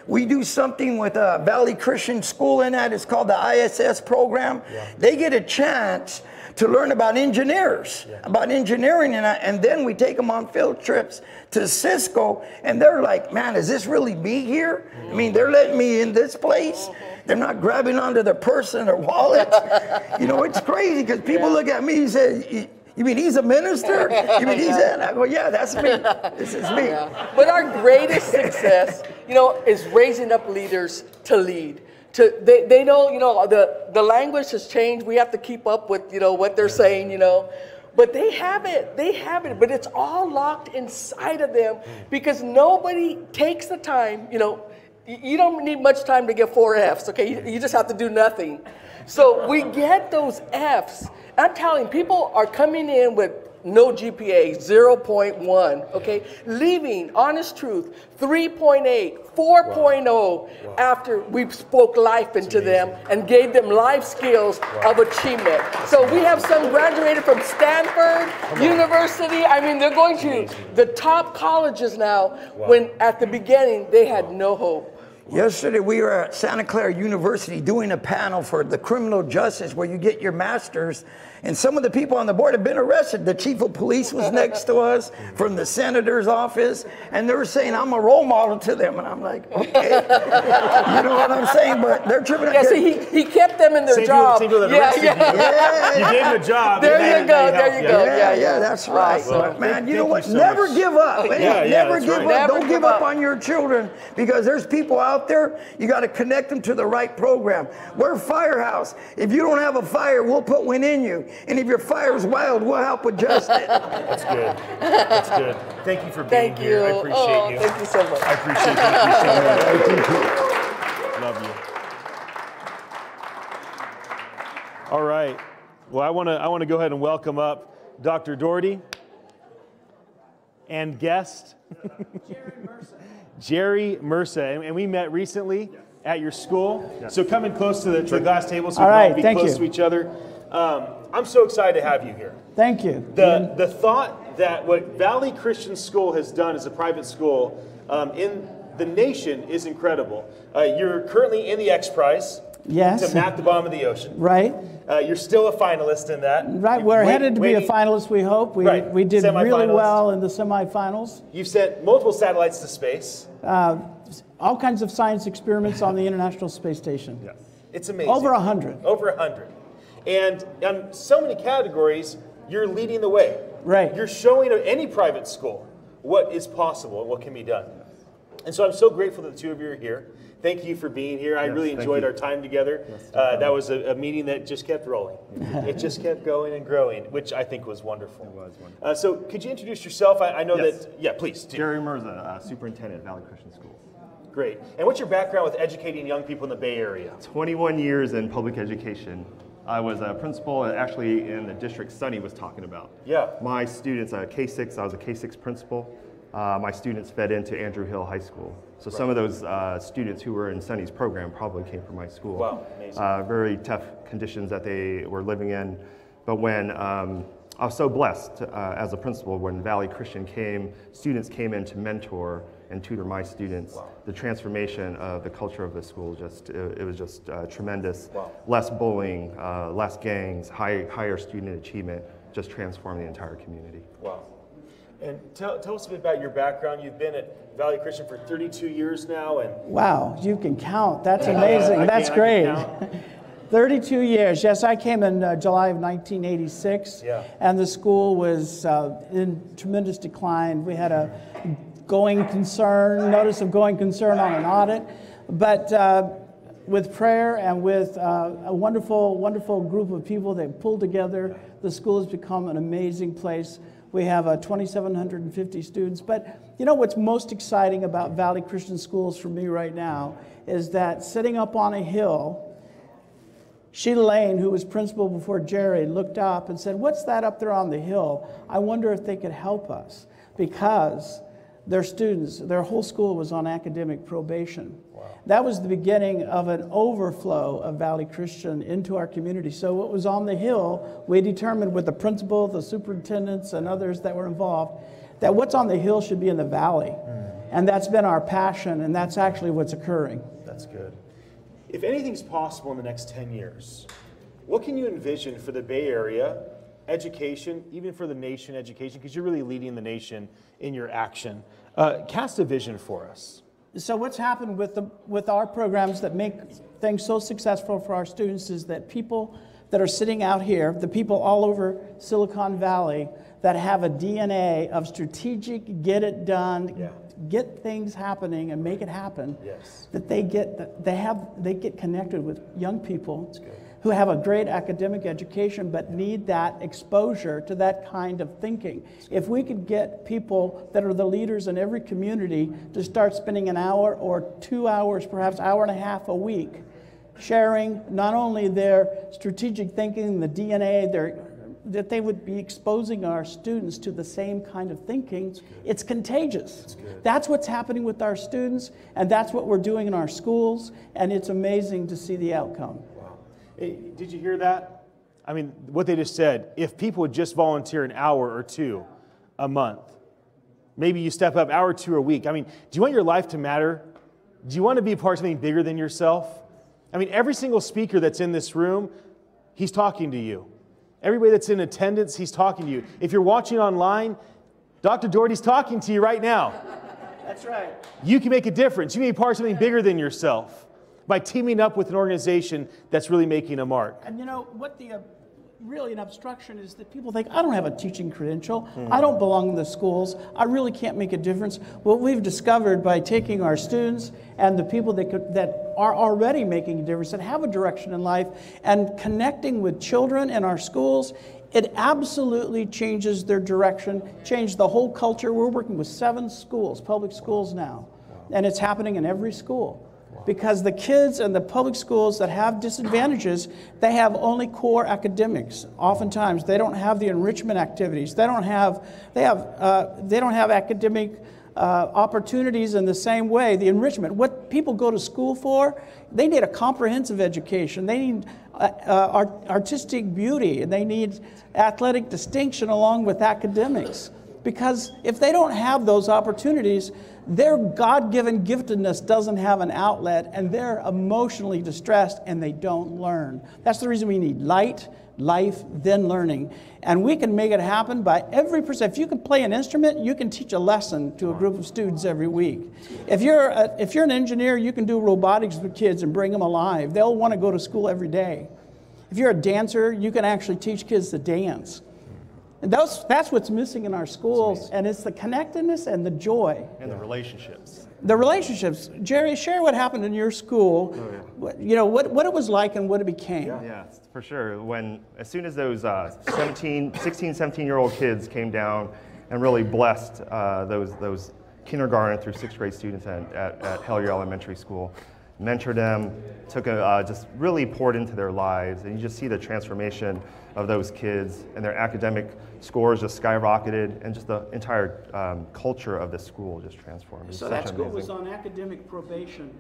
We do something with Valley Christian School in that. It's called the ISS program. They get a chance to learn about engineers, about engineering, and then we take them on field trips to Cisco, and they're like, man, is this really me here? I mean, they're letting me in this place. They're not grabbing onto their purse and their wallet. You know, it's crazy because people look at me and say, you mean he's a minister? You mean he's that? I go, yeah, that's me. This is me. But our greatest success, you know, is raising up leaders to lead. They know, you know, the language has changed. We have to keep up with, you know, what they're saying, you know. But they have it. They have it. But it's all locked inside of them because nobody takes the time, you know. You don't need much time to get 4 Fs, okay? You just have to do nothing. So we get those Fs. I'm telling you, people are coming in with no GPA, 0.1, okay? Leaving, honest truth, 3.8, 4.0 after we spoke life into them and gave them life skills of achievement. So we have some graduated from Stanford University. I mean, they're going to the top colleges now when at the beginning they had no hope. Yesterday we were at Santa Clara University doing a panel for the criminal justice where you get your master's, and some of the people on the board have been arrested. The chief of police was next to us from the senator's office, and they were saying I'm a role model to them, and I'm like, okay. You know what I'm saying? But they're tripping out. Yeah, see, he kept them in their job. You gave them a job. There you go, there you go. Yeah, that's right. But man, you know what? Never give up. Never give up. Don't give up on your children because there's people out there. You got to connect them to the right program. We're Firehouse. If you don't have a fire, we'll put one in you. And if your fire's wild, we'll help adjust it. That's good. That's good. Thank you for being here. I appreciate you. Thank you so much. I appreciate you. Love you. All right. Well, I want to go ahead and welcome up Dr. Doherty and guest Jerry Mersa. And we met recently at your school. So come in close to the glass table so we can all be close to each other. I'm so excited to have you here. Thank you. The thought that what Valley Christian School has done as a private school in the nation is incredible. You're currently in the X Prize. Yes. To Map the Bottom of the Ocean. Right. You're still a finalist in that. Right. We're headed to be a finalist, we hope. We did really well in the semifinals. You've sent multiple satellites to space. All kinds of science experiments on the International Space Station. Yes. It's amazing. Over 100. Over 100. And on so many categories, you're leading the way. Right. You're showing any private school what is possible and what can be done. And so I'm so grateful that the two of you are here. Thank you for being here. I really enjoyed our time together. That was a meeting that just kept rolling. It just kept going and growing, which I think was wonderful. It was wonderful. So could you introduce yourself? I know that, please. Jerry Mersa, Superintendent at Valley Christian Schools. Great. And what's your background with educating young people in the Bay Area? 21 years in public education. I was a principal actually in the district Sonny was talking about. Yeah. My students, K-6, I was a K-6 principal. My students fed into Andrew Hill High School. So some of those students who were in Sonny's program probably came from my school. Wow, amazing. Very tough conditions that they were living in. But when I was so blessed as a principal when Valley Christian students came in to mentor and tutor my students. Wow. The transformation of the culture of the school it was just tremendous. Wow. Less bullying, less gangs, higher student achievement, just transformed the entire community. Wow. And tell us a bit about your background. You've been at Valley Christian for 32 years now. And wow, you can count. That's amazing. That's great. 32 years. Yes, I came in July of 1986, and the school was in tremendous decline. We had a notice of going concern on an audit, but with prayer and with a wonderful, wonderful group of people that pulled together, the school has become an amazing place. We have 2,750 students, but you know what's most exciting about Valley Christian Schools for me right now is that sitting up on a hill, Sheila Lane, who was principal before Jerry, looked up and said, "What's that up there on the hill? I wonder if they could help us," because their students, their whole school was on academic probation. Wow. That was the beginning of an overflow of Valley Christian into our community. So what was on the hill, we determined with the principal, the superintendents, and others that were involved, that what's on the hill should be in the valley. And that's been our passion, and that's actually what's occurring. That's good. If anything's possible in the next 10 years, what can you envision for the Bay Area education, even for the nation education, because you're really leading the nation in your action? Cast a vision for us. So what's happened with our programs that make things so successful for our students is that people that are sitting out here, the people all over Silicon Valley that have a DNA of strategic, get it done, get things happening and make it happen, that they get connected with young people who have a great academic education but need that exposure to that kind of thinking. If we could get people that are the leaders in every community to start spending an hour or 2 hours, perhaps hour and a half a week, sharing not only their strategic thinking, the DNA, that they would be exposing our students to the same kind of thinking, it's contagious. That's what's happening with our students, and that's what we're doing in our schools, and it's amazing to see the outcome. Hey, did you hear that? I mean, what they just said, if people would just volunteer an hour or two a month, maybe you step up hour or two a week. I mean, do you want your life to matter? Do you want to be a part of something bigger than yourself? I mean, every single speaker that's in this room, he's talking to you. Everybody that's in attendance, he's talking to you. If you're watching online, Dr. Doherty's talking to you right now. That's right. You can make a difference. You can be part of something bigger than yourself by teaming up with an organization that's really making a mark. And you know, what really an obstruction is that people think, I don't have a teaching credential, I don't belong in the schools, I really can't make a difference. What we've discovered by taking our students and the people that are already making a difference, that have a direction in life, and connecting with children in our schools, it absolutely changes their direction, changed the whole culture. We're working with 7 schools, public schools now, and it's happening in every school. Because the kids in the public schools that have disadvantages, they have only core academics. Oftentimes, they don't have the enrichment activities. They don't have academic opportunities in the same way. The enrichment, what people go to school for, they need a comprehensive education. They need artistic beauty, and they need athletic distinction along with academics. Because if they don't have those opportunities, their God-given giftedness doesn't have an outlet, and they're emotionally distressed, and they don't learn. That's the reason we need light, life, then learning. And we can make it happen by every person. If you can play an instrument, you can teach a lesson to a group of students every week. If you're an engineer, you can do robotics with kids and bring them alive. They'll want to go to school every day. If you're a dancer, you can actually teach kids to dance. And that's what's missing in our schools, and it's the connectedness and the joy. And the relationships. The relationships. Jerry, share what happened in your school, you know, what it was like and what it became. Yeah, for sure. As soon as those 16, 17-year-old kids came down and really blessed those kindergarten through 6th grade students at Hellier Elementary School, mentored them, just really poured into their lives, and you just see the transformation of those kids, and their academic scores just skyrocketed, and just the entire culture of the school just transformed. So that school was on academic probation,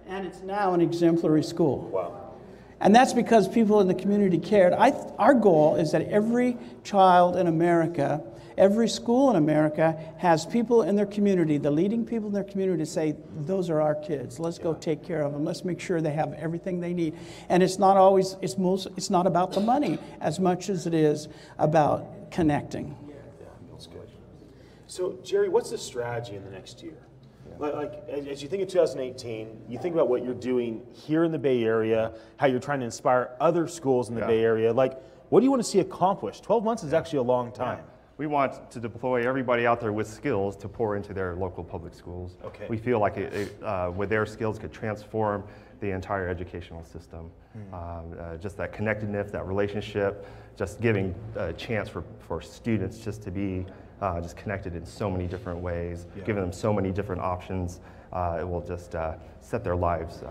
and it's now an exemplary school. Wow. And that's because people in the community cared. Our goal is that every child in America, every school in America has people in their community, the leading people in their community, say, those are our kids. Let's go take care of them. Let's make sure they have everything they need. And it's not always, it's not about the money as much as it is about connecting. Yeah, that's good. So, Jerry, what's the strategy in the next year? Like, as you think of 2018, you think about what you're doing here in the Bay Area, how you're trying to inspire other schools in the Bay Area. Like, what do you want to see accomplished? 12 months is actually a long time. We want to deploy everybody out there with skills to pour into their local public schools. Okay. We feel like with their skills could transform the entire educational system. Just that connectedness, that relationship, just giving a chance for students just to be just connected in so many different ways, giving them so many different options. It will just set their lives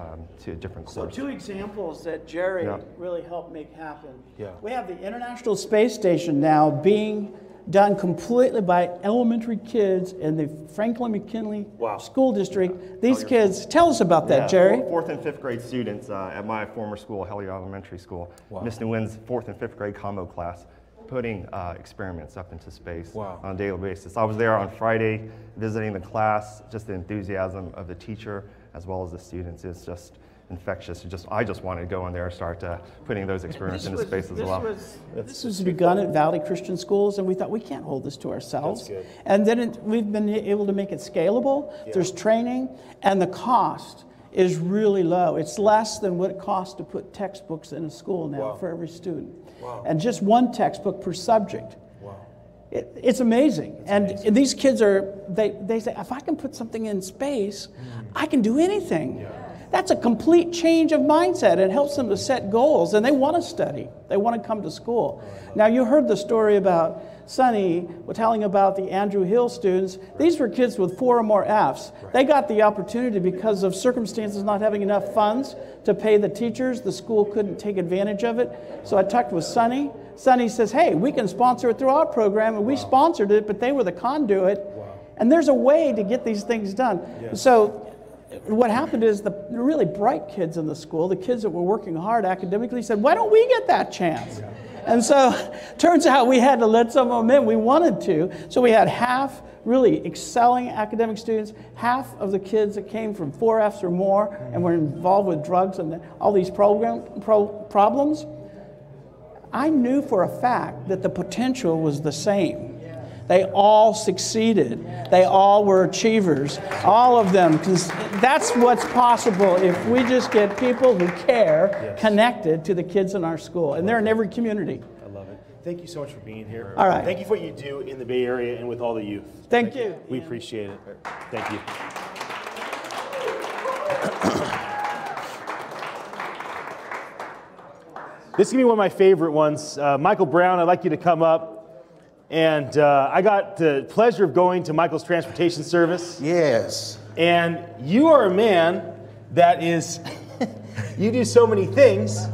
to a different course. So 2 examples that Jerry really helped make happen. Yeah. We have the International Space Station now being done completely by elementary kids in the Franklin McKinley School District. These kids, tell us about that, Jerry. 4th and 5th grade students at my former school, Hellier Elementary School. Miss Nguyen's 4th and 5th grade combo class putting experiments up into space on a daily basis. I was there on Friday visiting the class. Just the enthusiasm of the teacher as well as the students is just infectious. I just wanted to go in there and start putting those experiments into space as well. This was begun at Valley Christian Schools, and we thought we can't hold this to ourselves. And then we've been able to make it scalable. There's training, and the cost is really low. It's less than what it costs to put textbooks in a school now for every student. And just one textbook per subject. It's amazing. And these kids they say, if I can put something in space, I can do anything. That's a complete change of mindset. It helps them to set goals, and they want to study. They want to come to school. Now, you heard the story about Sonny telling about the Andrew Hill students. These were kids with 4 or more Fs. They got the opportunity because of circumstances not having enough funds to pay the teachers. The school couldn't take advantage of it. So I talked with Sonny. Sonny says, hey, we can sponsor it through our program, and we sponsored it, but they were the conduit. And there's a way to get these things done. So what happened is the really bright kids in the school, the kids that were working hard academically, said, why don't we get that chance? And so turns out we had to let some of them in. We wanted to. So we had half really excelling academic students, half of the kids that came from 4 Fs or more and were involved with drugs and all these problems. I knew for a fact that the potential was the same. They all succeeded. They all were achievers. All of them. That's what's possible if we just get people who care connected to the kids in our school. And they're in every community. I love it. Thank you so much for being here. All right. Thank you for what you do in the Bay Area and with all the youth. Thank you. We appreciate it. Thank you. This is going to be one of my favorite ones. Michael Brown, I'd like you to come up. And I got the pleasure of going to Michael's transportation service. Yes. And you are a man that is, you do so many things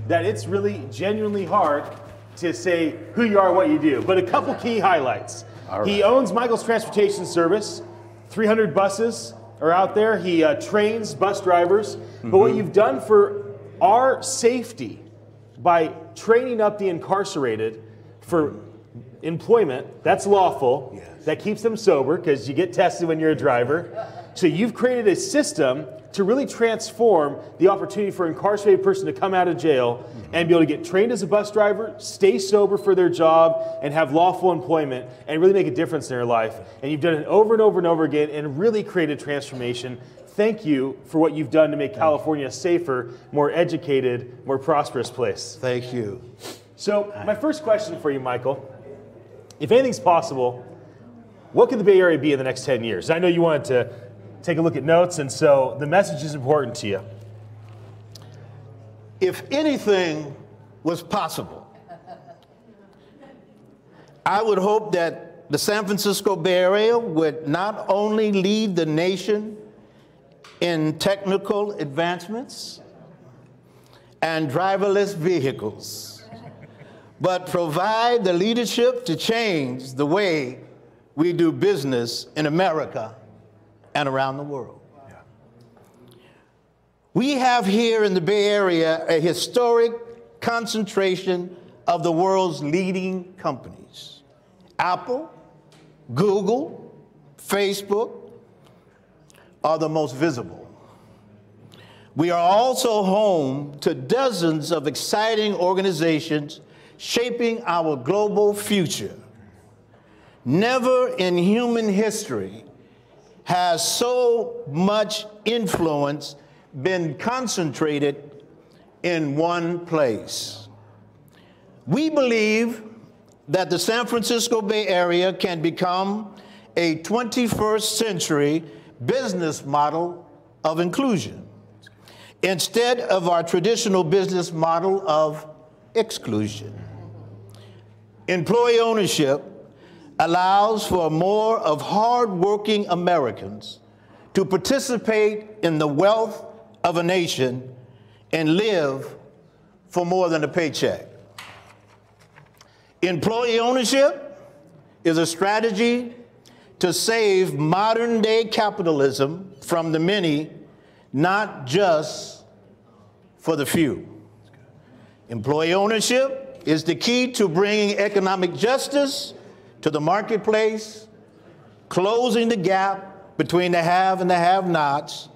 that it's really genuinely hard to say who you are and what you do. But a couple key highlights. All right. He owns Michael's transportation service. 300 buses are out there. He trains bus drivers. But what you've done for our safety by training up the incarcerated for employment, that's lawful. Yes. That keeps them sober because you get tested when you're a driver. So you've created a system to really transform the opportunity for an incarcerated person to come out of jail and be able to get trained as a bus driver, stay sober for their job, and have lawful employment and really make a difference in their life. And you've done it over and over and over again and really created transformation. Thank you for what you've done to make California a safer, more educated, more prosperous place. Thank you. So my first question for you, Michael, if anything's possible, what could the Bay Area be in the next 10 years? I know you wanted to take a look at notes, and so the message is important to you. If anything was possible, I would hope that the San Francisco Bay Area would not only lead the nation in technical advancements and driverless vehicles, but provide the leadership to change the way we do business in America and around the world. Yeah. We have here in the Bay Area a historic concentration of the world's leading companies. Apple, Google, Facebook are the most visible. We are also home to dozens of exciting organizations shaping our global future. Never in human history has so much influence been concentrated in one place. We believe that the San Francisco Bay Area can become a 21st century business model of inclusion instead of our traditional business model of exclusion. Employee ownership allows for more of hard-working Americans to participate in the wealth of a nation and live for more than a paycheck. Employee ownership is a strategy to save modern-day capitalism from the many, not just for the few. Employee ownership is the key to bringing economic justice to the marketplace, closing the gap between the have and the have-nots,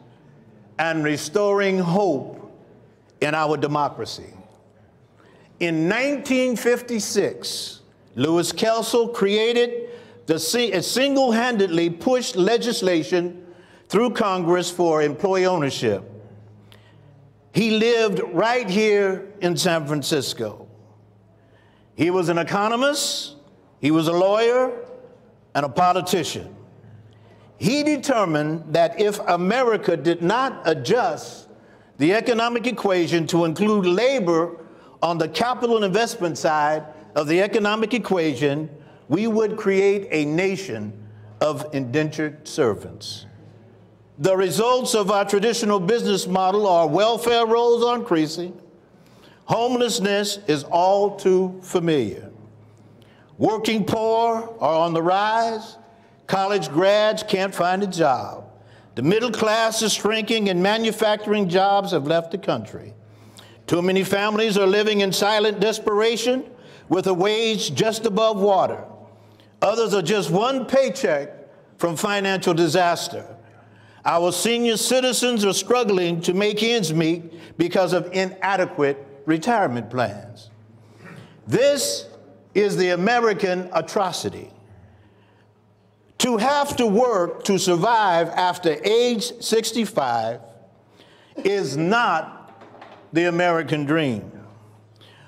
and restoring hope in our democracy. In 1956, Lewis Kelso created single-handedly pushed legislation through Congress for employee ownership. He lived right here in San Francisco. He was an economist, he was a lawyer, and a politician. He determined that if America did not adjust the economic equation to include labor on the capital and investment side of the economic equation, we would create a nation of indentured servants. The results of our traditional business model are welfare rolls are increasing, homelessness is all too familiar, working poor are on the rise, college grads can't find a job, the middle class is shrinking and manufacturing jobs have left the country. Too many families are living in silent desperation with a wage just above water. Others are just one paycheck from financial disaster. Our senior citizens are struggling to make ends meet because of inadequate retirement plans. This is the American atrocity. To have to work to survive after age 65 is not the American dream.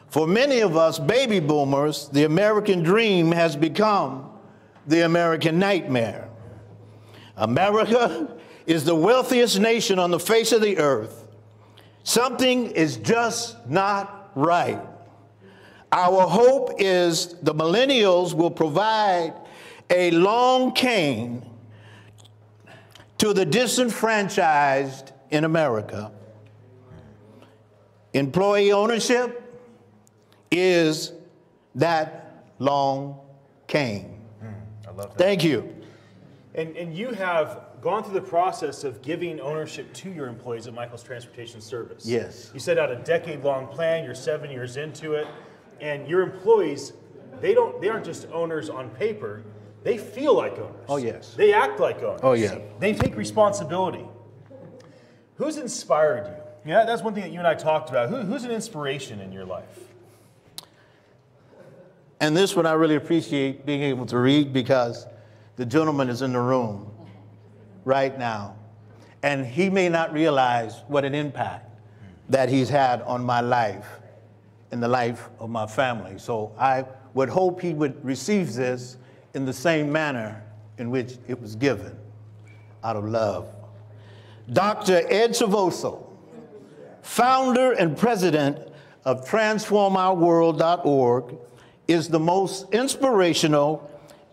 For many of us baby boomers, the American dream has become the American nightmare. America is the wealthiest nation on the face of the earth. Something is just not right. Our hope is the millennials will provide a long cane to the disenfranchised in America. Employee ownership is that long cane. I love that. Thank you. And you have gone through the process of giving ownership to your employees at Michael's Transportation Service. Yes. You set out a decade-long plan, you're 7 years into it, and your employees, they aren't just owners on paper, they feel like owners. Oh, yes. They act like owners. Oh, yeah. They take responsibility. Who's inspired you? Yeah, that's one thing that you and I talked about. Who's an inspiration in your life? And this one I really appreciate being able to read because the gentleman is in the room right now. And he may not realize what an impact that he's had on my life and the life of my family. So I would hope he would receive this in the same manner in which it was given, out of love. Dr. Ed Silvoso, founder and president of TransformOurWorld.org, is the most inspirational,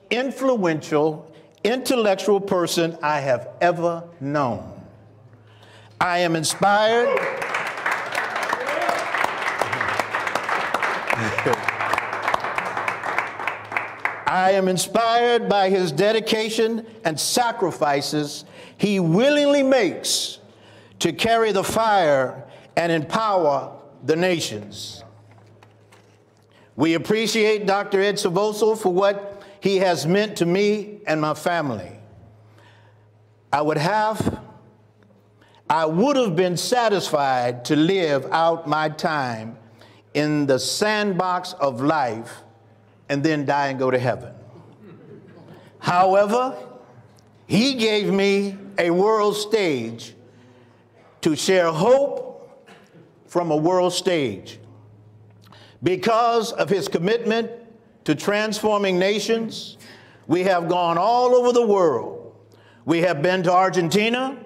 influential, intellectual person I have ever known. I am inspired. I am inspired by his dedication and sacrifices he willingly makes to carry the fire and empower the nations. We appreciate Dr. Ed Silvoso for what he has meant to me and my family. I would have been satisfied to live out my time in the sandbox of life and then die and go to heaven. However, he gave me a world stage to share hope from a world stage. Because of his commitment to transforming nations, we have gone all over the world. We have been to Argentina,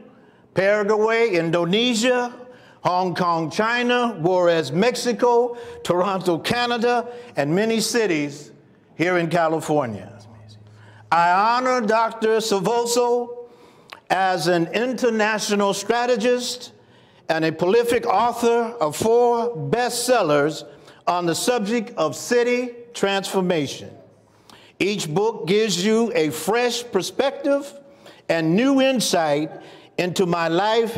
Paraguay, Indonesia, Hong Kong, China, Juarez, Mexico, Toronto, Canada, and many cities here in California. I honor Dr. Silvoso as an international strategist and a prolific author of 4 bestsellers on the subject of city transformation. Each book gives you a fresh perspective and new insight into my life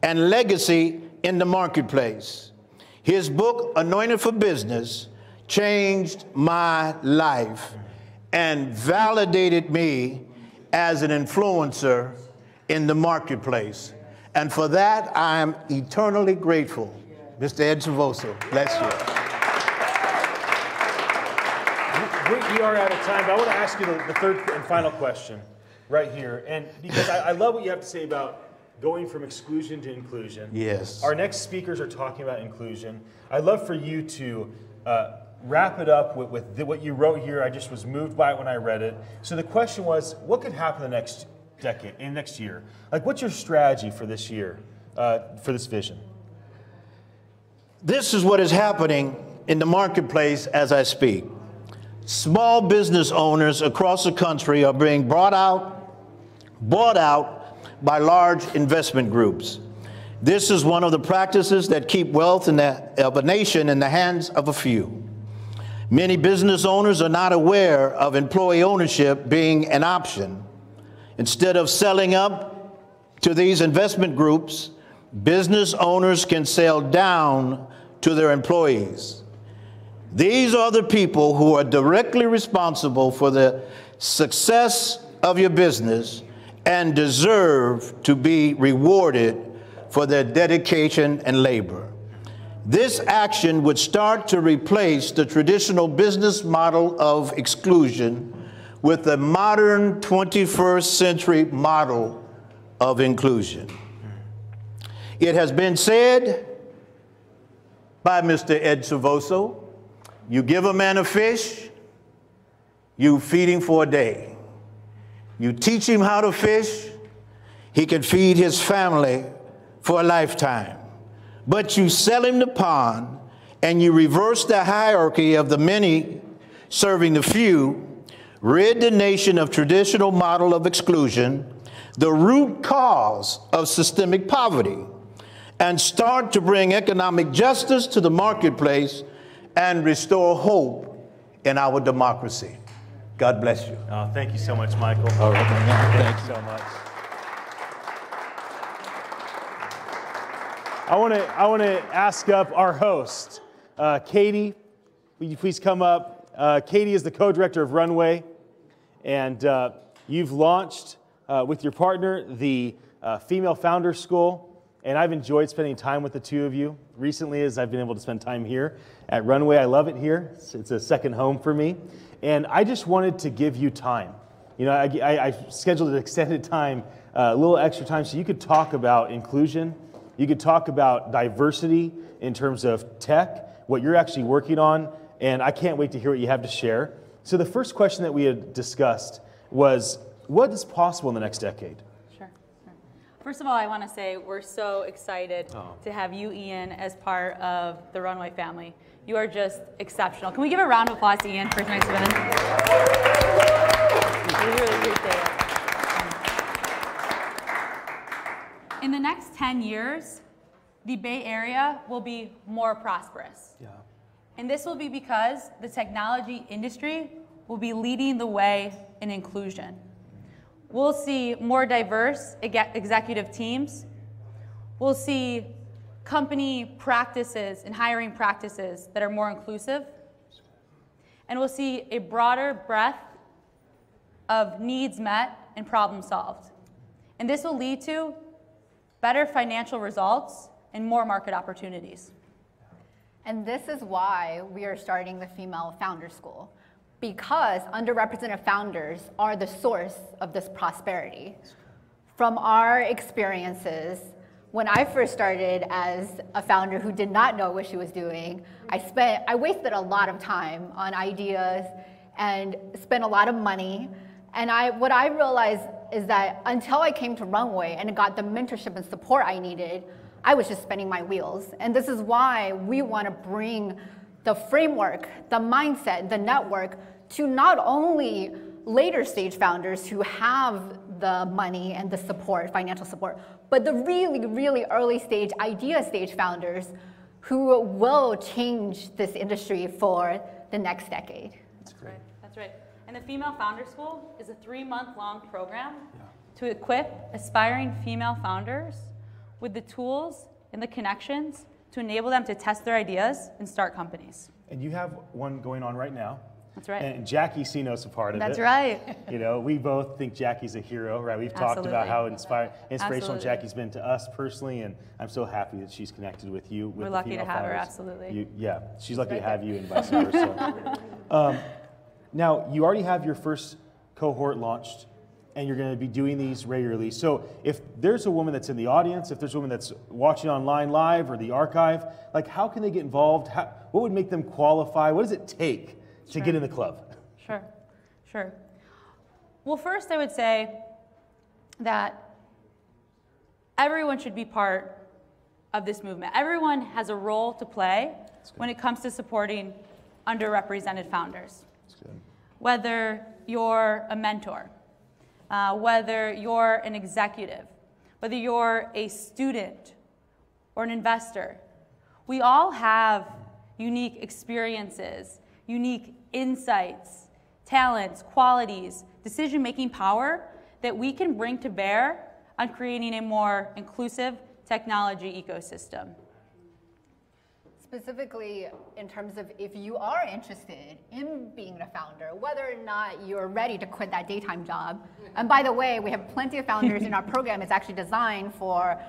and legacy in the marketplace. His book, Anointed for Business, changed my life and validated me as an influencer in the marketplace. And for that, I am eternally grateful. Mr. Ed Servoso, bless you. We are out of time, but I want to ask you the third and final question right here. And because I love what you have to say about going from exclusion to inclusion. Yes. Our next speakers are talking about inclusion. I'd love for you to wrap it up with what you wrote here. I just was moved by it when I read it. So the question was, what could happen the next decade, in next year? Like, what's your strategy for this year, for this vision? This is what is happening in the marketplace as I speak. Small business owners across the country are being bought out by large investment groups. This is one of the practices that keep wealth of a nation in the hands of a few. Many business owners are not aware of employee ownership being an option. Instead of selling up to these investment groups, business owners can sell down to their employees. These are the people who are directly responsible for the success of your business and deserve to be rewarded for their dedication and labor. This action would start to replace the traditional business model of exclusion with a modern 21st century model of inclusion. It has been said by Mr. Ed Servoso, you give a man a fish, you feed him for a day. You teach him how to fish, he can feed his family for a lifetime. But you sell him the pond and you reverse the hierarchy of the many serving the few, rid the nation of traditional model of exclusion, the root cause of systemic poverty, and start to bring economic justice to the marketplace and restore hope in our democracy. God bless you. Oh, thank you so much, Michael. All right. Thank you so much. I want to ask up our host, Katie. Will you please come up? Katie is the co-director of Runway, and you've launched with your partner the Female Founders School. And I've enjoyed spending time with the two of you recently as I've been able to spend time here at Runway. I love it here. It's a second home for me. And I just wanted to give you time. You know, I scheduled an extended time, a little extra time, so you could talk about inclusion. You could talk about diversity in terms of tech, what you're actually working on. And I can't wait to hear what you have to share. So the first question that we had discussed was, what is possible in the next decade? First of all, I want to say we're so excited to have you, Ian, as part of the Runway family. You are just exceptional. Can we give a round of applause to Ian for tonight's event? We really appreciate it. In the next 10 years, the Bay Area will be more prosperous. Yeah. And this will be because the technology industry will be leading the way in inclusion. We'll see more diverse executive teams. We'll see company practices and hiring practices that are more inclusive. And we'll see a broader breadth of needs met and problem solved. And this will lead to better financial results and more market opportunities. And this is why we are starting the Female Founders School, because underrepresented founders are the source of this prosperity. From our experiences, when I first started as a founder who did not know what she was doing, I wasted a lot of time on ideas and spent a lot of money. And what I realized is that until I came to Runway and got the mentorship and support I needed, I was just spinning my wheels. And this is why we want to bring the framework, the mindset, the network to not only later stage founders who have the money and the support, financial support, but the really, really early stage, idea stage founders who will change this industry for the next decade. That's right. That's right. And the Female Founders School is a 3-month-long program to equip aspiring female founders with the tools and the connections to enable them to test their ideas and start companies. And you have one going on right now. That's right. And Jackie Sino's a part of it. That's right. You know, we both think Jackie's a hero, right? We've talked about how inspirational Absolutely. Jackie's been to us personally, and I'm so happy that she's connected with you. With We're lucky to have her, absolutely. Yeah, she's lucky to have you, and vice versa. Now, you already have your first cohort launched, and you're going to be doing these regularly. So if there's a woman that's in the audience, if there's a woman that's watching online live or the archive, like how can they get involved? What would make them qualify? What does it take to get in the club? Sure. Well, first I would say that everyone should be part of this movement. Everyone has a role to play when it comes to supporting underrepresented founders. Whether you're a mentor, whether you're an executive, whether you're a student or an investor, we all have unique experiences, unique insights, talents, qualities, decision-making power that we can bring to bear on creating a more inclusive technology ecosystem. Specifically, in terms of if you are interested in being a founder, whether or not you're ready to quit that daytime job. And by the way, we have plenty of founders in our program. It's actually designed for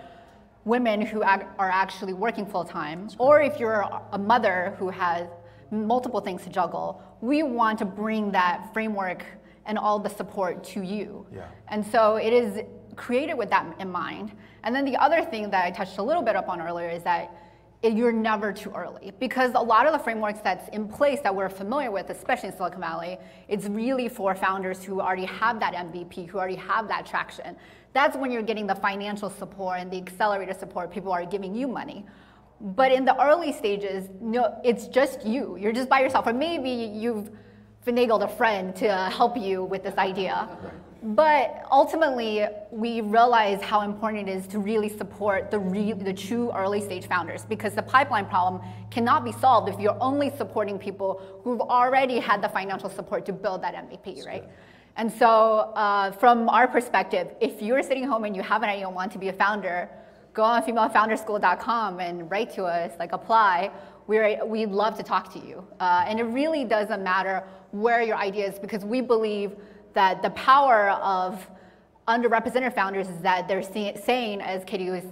women who are actually working full-time, or if you're a mother who has multiple things to juggle, we want to bring that framework and all the support to you. And so it is created with that in mind. And then the other thing that I touched a little bit upon earlier is that you're never too early, because a lot of the frameworks that's in place that we're familiar with, especially in Silicon Valley, it's really for founders who already have that MVP, who already have that traction. That's when you're getting the financial support and the accelerator support. People are giving you money. But in the early stages, no, it's just you. You're just by yourself. Or maybe you've finagled a friend to help you with this idea. But ultimately, we realize how important it is to really support the true early stage founders, because the pipeline problem cannot be solved if you're only supporting people who've already had the financial support to build that MVP, right? And so from our perspective, if you're sitting home and you have an idea and want to be a founder, go on femalefounderschool.com and write to us, like apply. We'd love to talk to you. And it really doesn't matter where your idea is, because we believe that the power of underrepresented founders is that they're saying, as Katie was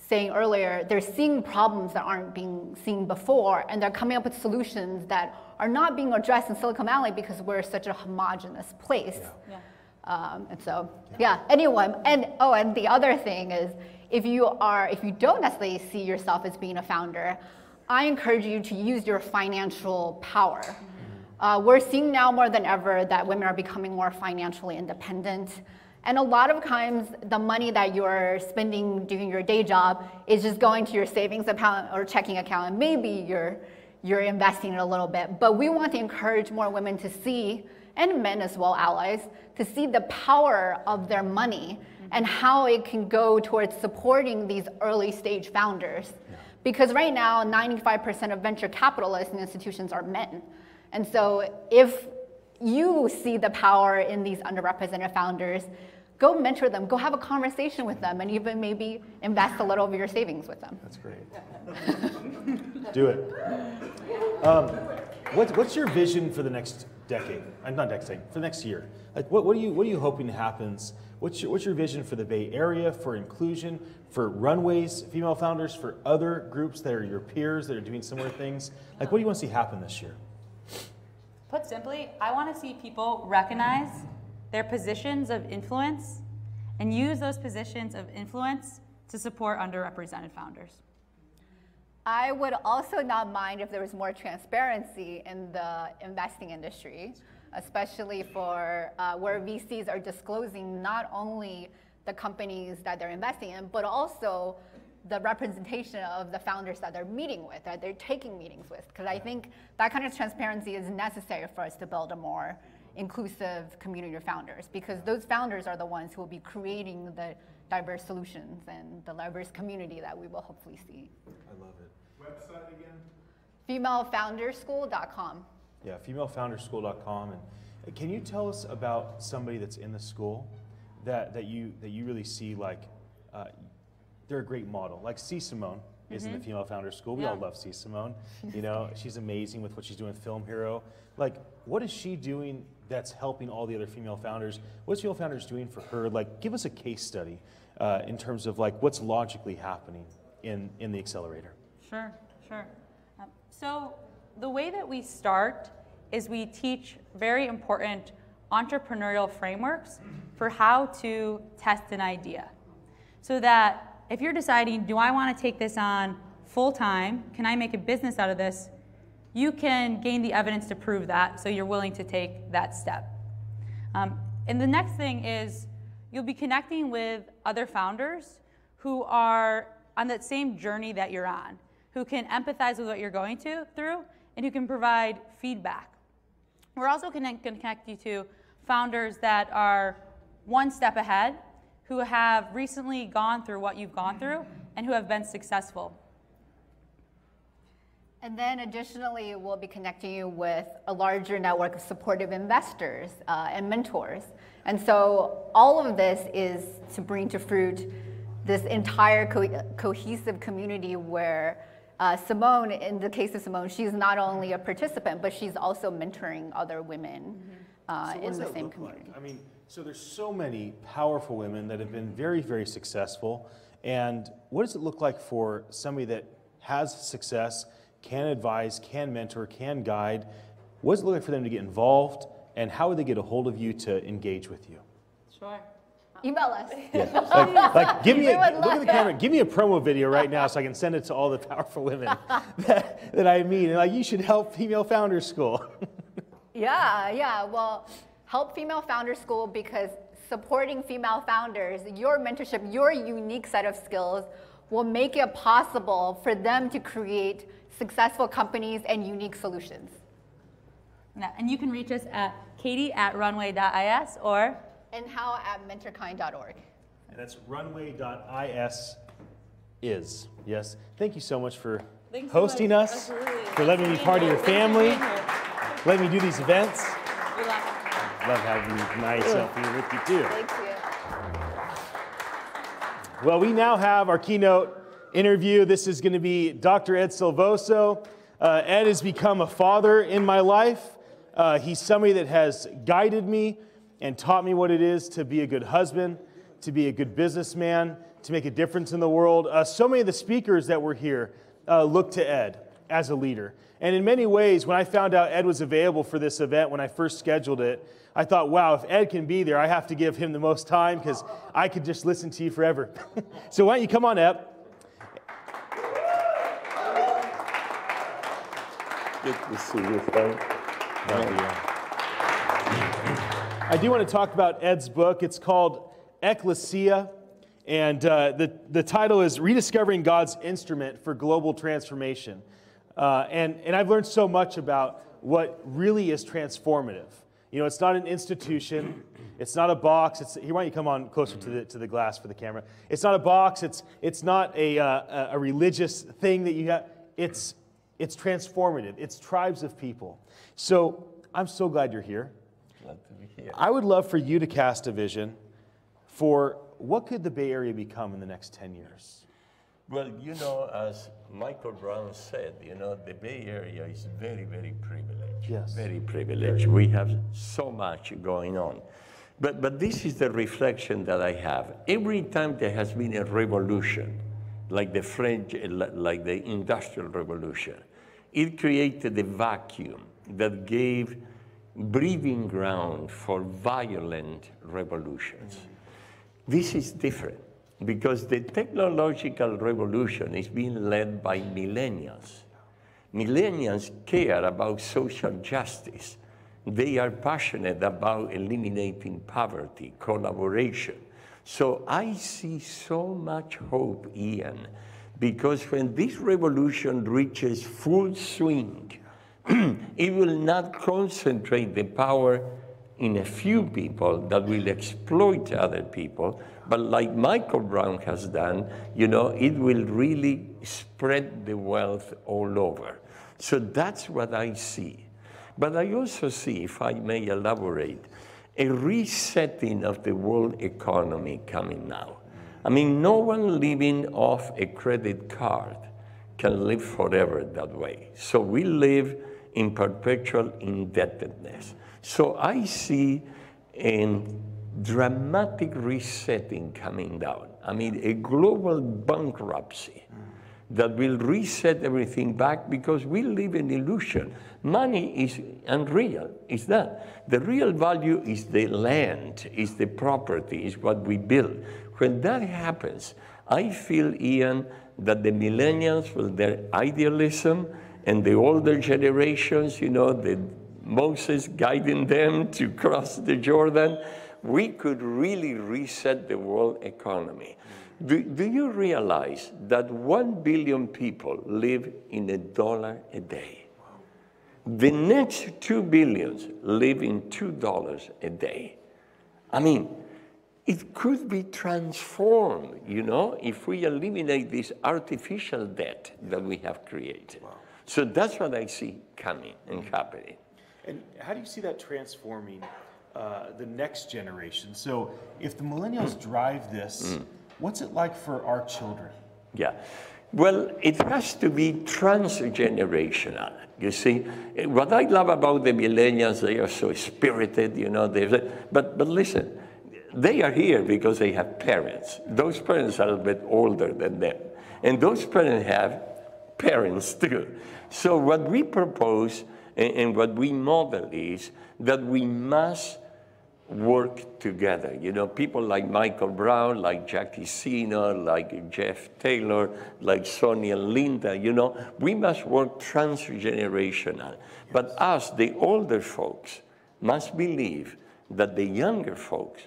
saying earlier, they're seeing problems that aren't being seen before, and they're coming up with solutions that are not being addressed in Silicon Valley because we're such a homogenous place. And so, anyone. And the other thing is, if you don't necessarily see yourself as being a founder, I encourage you to use your financial power. We're seeing now more than ever that women are becoming more financially independent. And a lot of times, the money that you're spending doing your day job is just going to your savings account or checking account, and maybe you're investing it a little bit. But we want to encourage more women to see, and men as well, allies, to see the power of their money and how it can go towards supporting these early stage founders. Because right now, 95% of venture capitalists and institutions are men. And so if you see the power in these underrepresented founders, go mentor them, go have a conversation with them, and even maybe invest a little of your savings with them. That's great. Do it. What's your vision for the next decade? Not decade, for the next year. Like, what are you hoping happens? What's your vision for the Bay Area, for inclusion, for Runway's female founders, for other groups that are your peers that are doing similar things? Like, what do you want to see happen this year? Put simply, I want to see people recognize their positions of influence and use those positions of influence to support underrepresented founders. I would also not mind if there was more transparency in the investing industry, especially for where VCs are disclosing not only the companies that they're investing in, but also the representation of the founders that they're meeting with, that they're taking meetings with. Because I think that kind of transparency is necessary for us to build a more inclusive community of founders, because those founders are the ones who will be creating the diverse solutions and the diverse community that we will hopefully see. I love it. Website again? Femalefounderschool.com. Yeah, femalefounderschool.com. And can you tell us about somebody that's in the school that you really see like they're a great model, like C. Simone, is in the Female Founders School. We all love C. Simone. You know, she's amazing with what she's doing with Film Hero. Like, what is she doing that's helping all the other female founders? What's Female Founders doing for her? Like, give us a case study in terms of like what's logically happening in the accelerator. Sure. So the way that we start is we teach very important entrepreneurial frameworks for how to test an idea. So that if you're deciding, do I want to take this on full time? Can I make a business out of this? You can gain the evidence to prove that, so you're willing to take that step. And the next thing is you'll be connecting with other founders who are on that same journey that you're on, who can empathize with what you're going through, and who can provide feedback. We're also going to connect you to founders that are one step ahead, who have recently gone through what you've gone through, and who have been successful. And then additionally, we'll be connecting you with a larger network of supportive investors and mentors. And so all of this is to bring to fruit this entire cohesive community where Simone, in the case of Simone, she's not only a participant, but she's also mentoring other women in the same community. Like? I mean, so there's so many powerful women that have been very, very successful. And what does it look like for somebody that has success, can advise, can mentor, can guide? What does it look like for them to get involved? And how would they get a hold of you to engage with you? Sure. Email us. Like give me look at the camera. Give me a promo video right now so I can send it to all the powerful women that I meet. And like, you should help Female Founders School. Yeah. Well, help Female Founders School because supporting female founders, your mentorship, your unique set of skills will make it possible for them to create successful companies and unique solutions. Yeah, and you can reach us at katie@runway.is or andhow@mentorkind.org. And that's runway.is is. Yes. Thank you so much for hosting us, for letting me be part of your family, letting me do these events. Love having myself here with you too. Thank you. Well, we now have our keynote interview. This is going to be Dr. Ed Silvoso. Ed has become a father in my life. He's somebody that has guided me and taught me what it is to be a good husband, to be a good businessman, to make a difference in the world. So many of the speakers that were here look to Ed as a leader. And in many ways, when I found out Ed was available for this event, when I first scheduled it, I thought, wow, if Ed can be there, I have to give him the most time because I could just listen to you forever. So why don't you come on up? Good to see you, Frank. I do want to talk about Ed's book. It's called Ecclesia, and the title is Rediscovering God's Instrument for Global Transformation. And I've learned so much about what really is transformative. You know, it's not an institution. It's not a box. Here, why don't you come on closer to the glass for the camera? It's not a box. It's not a religious thing that you have. It's transformative. It's tribes of people. So I'm so glad you're here. Glad to be here. I would love for you to cast a vision for what could the Bay Area become in the next 10 years? Well, you know, as Michael Brown said, you know, the Bay Area is very, very privileged. Yes. Very privileged. We have so much going on. But this is the reflection that I have. Every time there has been a revolution, like the French, like the Industrial Revolution, it created a vacuum that gave breathing ground for violent revolutions. This is different because the technological revolution is being led by millennials. Millennials care about social justice. They are passionate about eliminating poverty, collaboration. So I see so much hope, Ian, because when this revolution reaches full swing, it will not concentrate the power in a few people that will exploit other people, but like Michael Brown has done, you know, it will really spread the wealth all over. So that's what I see. But I also see, if I may elaborate, a resetting of the world economy coming now. I mean, no one living off a credit card can live forever that way. So we live in perpetual indebtedness. So I see a dramatic resetting coming down. I mean, a global bankruptcy that will reset everything back because we live in illusion. Money is unreal, it's that. The real value is the land, is the property, is what we build. When that happens, I feel, Ian, that the millennials with their idealism and the older generations, you know, the Moses guiding them to cross the Jordan, we could really reset the world economy. Do you realize that 1 billion people live in $1 a day? The next 2 billions live in $2 a day. I mean, it could be transformed, you know, if we eliminate this artificial debt that we have created. Wow. So that's what I see coming and happening. And how do you see that transforming the next generation? So if the millennials drive this, what's it like for our children? Yeah. Well, it has to be transgenerational. You see, what I love about the millennials, they are so spirited, you know, but listen, they are here because they have parents. Those parents are a bit older than them. And those parents have parents too. So what we propose and what we model is that we must work together. You know, people like Michael Brown, like Jackie Sina, like Jeff Taylor, like Sonia Linda, you know, we must work transgenerational. But us, the older folks, must believe that the younger folks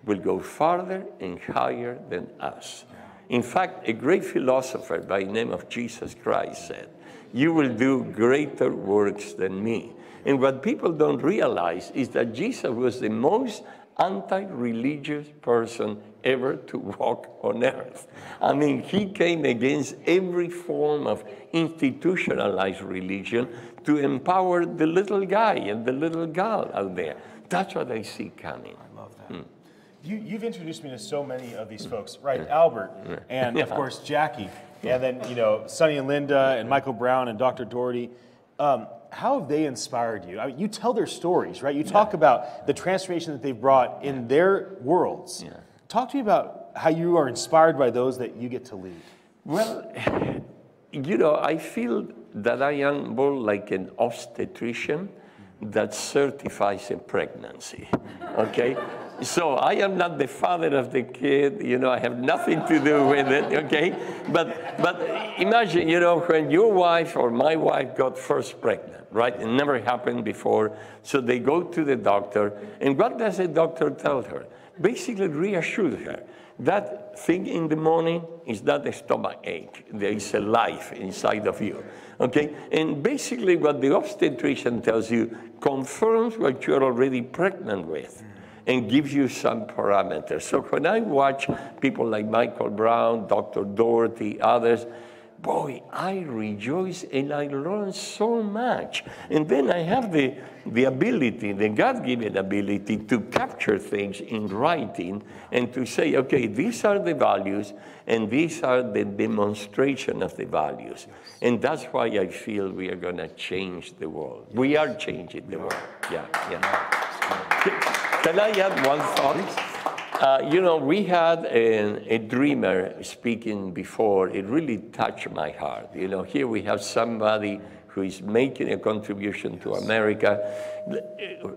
will go farther and higher than us. In fact, a great philosopher by the name of Jesus Christ said, "You will do greater works than me." And what people don't realize is that Jesus was the most anti-religious person ever to walk on earth. I mean, he came against every form of institutionalized religion to empower the little guy and the little girl out there. That's what I see coming. I love that. You've introduced me to so many of these folks, right? Albert, and of course Jackie, and then, you know, Sonny and Linda, and Michael Brown, and Dr. Doherty. How have they inspired you? I mean, you tell their stories, right? You talk about the transformation that they've brought in their worlds. Talk to me about how you are inspired by those that you get to lead. Well, you know, I feel that I am more like an obstetrician that certifies a pregnancy, okay? So I am not the father of the kid, you know, I have nothing to do with it, okay? But imagine, you know, when your wife or my wife got first pregnant, right? It never happened before. So they go to the doctor, and what does the doctor tell her? Basically reassures her. That thing in the morning is not a stomach ache. There is a life inside of you, okay? And basically what the obstetrician tells you confirms what you're already pregnant with and gives you some parameters. So when I watch people like Michael Brown, Dr. Doherty, others, boy, I rejoice and I learn so much. And then I have the ability, the God-given ability to capture things in writing and to say, okay, these are the values and these are the demonstration of the values. And that's why I feel we are gonna change the world. We are changing the world, yeah. Can I add one thought? You know, we had a dreamer speaking before. It really touched my heart. You know, here we have somebody who is making a contribution to America.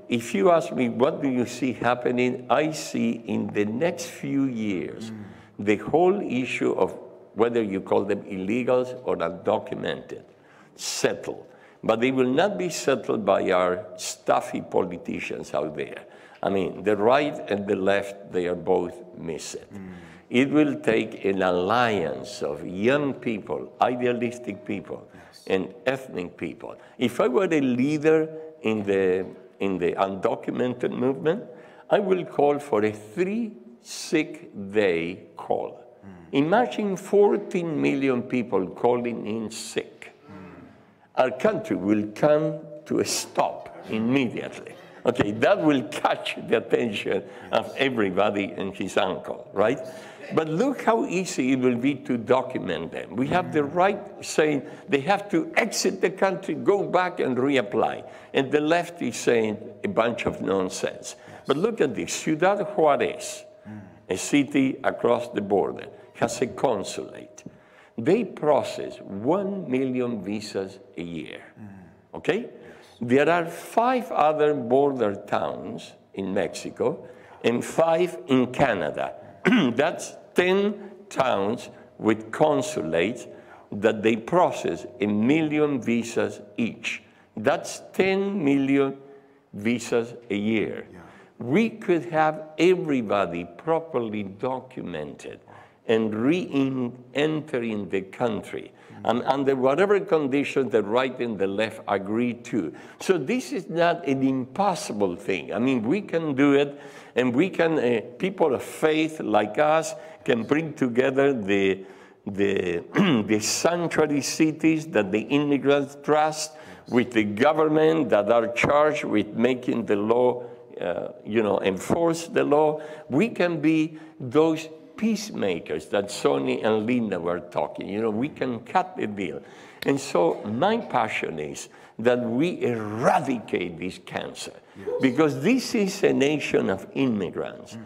If you ask me, what do you see happening? I see in the next few years, the whole issue of whether you call them illegals or undocumented, settled. But they will not be settled by our stuffy politicians out there. I mean, the right and the left, they are both missing. It will take an alliance of young people, idealistic people, and ethnic people. If I were a leader in the undocumented movement, I will call for a 3 sick day call. Imagine 14 million people calling in sick. Our country will come to a stop immediately. Okay, that will catch the attention of everybody and his uncle, right? But look how easy it will be to document them. We have the right saying they have to exit the country, go back and reapply. And the left is saying a bunch of nonsense. But look at this. Ciudad Juarez, a city across the border, has a consulate. They process 1 million visas a year, okay? There are 5 other border towns in Mexico and 5 in Canada. That's 10 towns with consulates that they process 1 million visas each. That's 10 million visas a year. We could have everybody properly documented and re-entering the country, and under whatever conditions the right and the left agree to. So this is not an impossible thing. I mean, we can do it, and we can, people of faith like us can bring together the sanctuary cities that the immigrants trust with the government that are charged with making the law, enforce the law. We can be those peacemakers that Sonny and Linda were talking. We can cut the deal. And so my passion is that we eradicate this cancer, because this is a nation of immigrants,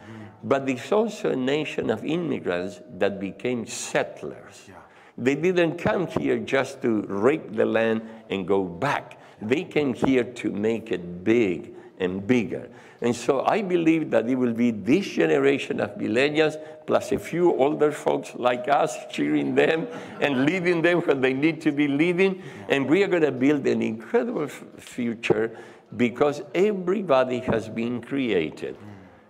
but it's also a nation of immigrants that became settlers. They didn't come here just to rake the land and go back. They came here to make it big and bigger. And so I believe that it will be this generation of millennials plus a few older folks like us cheering them and leading them when they need to be leading. And we are going to build an incredible future, because everybody has been created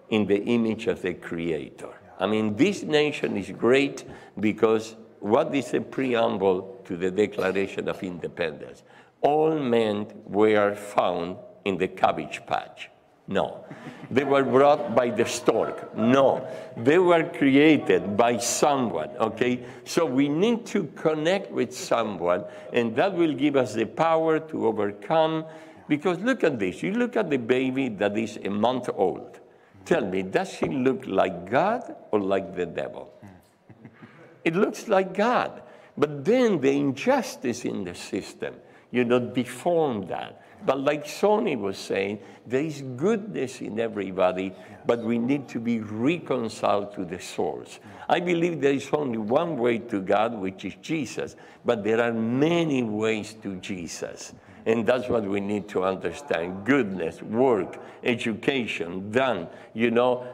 in the image of the Creator. I mean, this nation is great because what is a preamble to the Declaration of Independence? All men were found in the cabbage patch. No. They were brought by the stork. No. They were created by someone, okay? So we need to connect with someone, and that will give us the power to overcome. Because look at this. You look at the baby that is a month old. Tell me, does he look like God or like the devil? It looks like God. But then the injustice in the system, deformed that. But like Sonny was saying, there is goodness in everybody, but we need to be reconciled to the source. I believe there is only one way to God, which is Jesus, but there are many ways to Jesus. And that's what we need to understand. Goodness, work, education, done,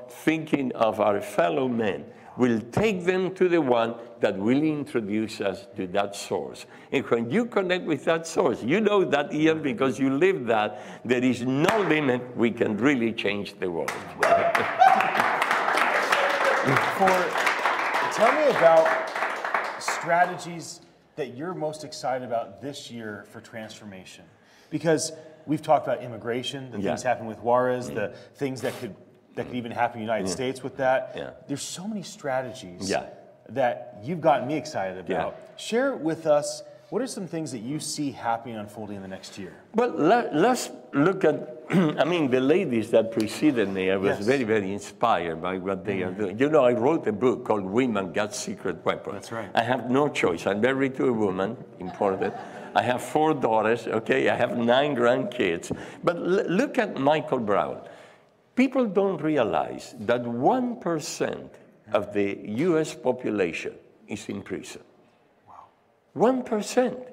thinking of our fellow men will take them to the one that will introduce us to that source. And when you connect with that source, you know that, Ian, because you live that, there is no limit. We can really change the world. Tell me about strategies that you're most excited about this year for transformation. Because we've talked about immigration, the things happening with Juarez, the things that could even happen in the United States with that. There's so many strategies that you've gotten me excited about. Share with us, what are some things that you see happening, unfolding in the next year? Well, let's look at, the ladies that preceded me. I was very, very inspired by what they are doing. I wrote a book called Women Got Secret Weapons. That's right. I have no choice. I'm married to a woman, important. I have 4 daughters, okay? I have 9 grandkids. But look at Michael Brown. People don't realize that 1% of the U.S. population is in prison. Wow. 1%.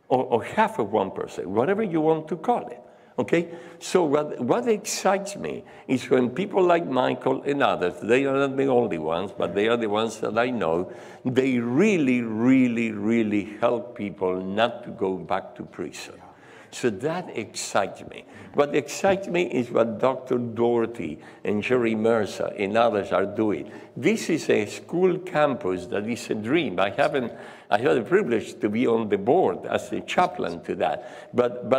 Or half of 1%, whatever you want to call it. Okay? So what excites me is when people like Michael and others, they are not the only ones, but they are the ones that I know, they really, really, really help people not to go back to prison. So that excites me. What excites me is what Dr. Doherty and Jerry Mercer and others are doing. This is a school campus that is a dream. I had the privilege to be on the board as a chaplain to that. But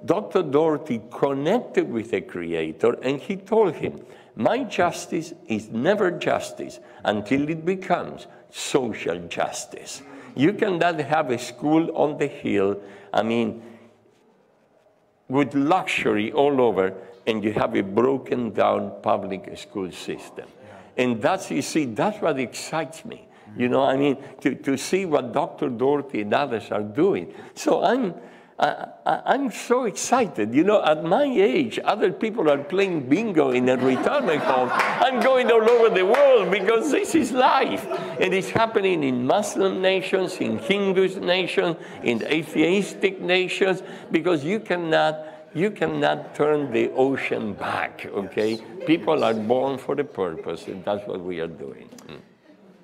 Dr. Doherty connected with the Creator, and he told him, my justice is never justice until it becomes social justice. You cannot have a school on the hill. with luxury all over, and you have a broken down public school system. And that's, you see, that's what excites me. You know, I mean, to see what Dr. Doherty and others are doing. So I'm so excited. You know, at my age, other people are playing bingo in a retirement home. I'm going all over the world because this is life. And it's happening in Muslim nations, in Hindu nations, in atheistic nations, because you cannot turn the ocean back, okay? People are born for a purpose, and that's what we are doing.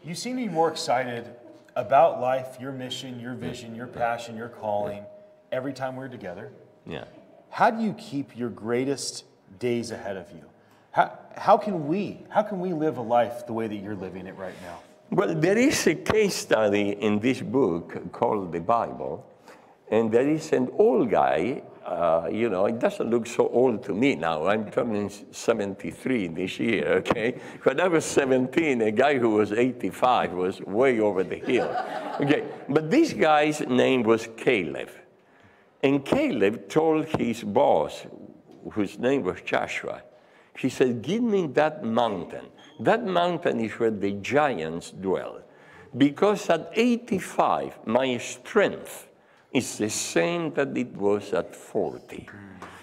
You seem to be more excited about life, your mission, your vision, your passion, your calling, every time we're together. Yeah. How do you keep your greatest days ahead of you? How can we live a life the way that you're living it right now? Well, there is a case study in this book called the Bible, and there is an old guy. You know, it doesn't look so old to me now. I'm turning 73 this year, okay? When I was 17, a guy who was 85 was way over the hill. Okay, but this guy's name was Caleb. And Caleb told his boss, whose name was Joshua, he said, give me that mountain. That mountain is where the giants dwell. Because at 85, my strength is the same that it was at 40.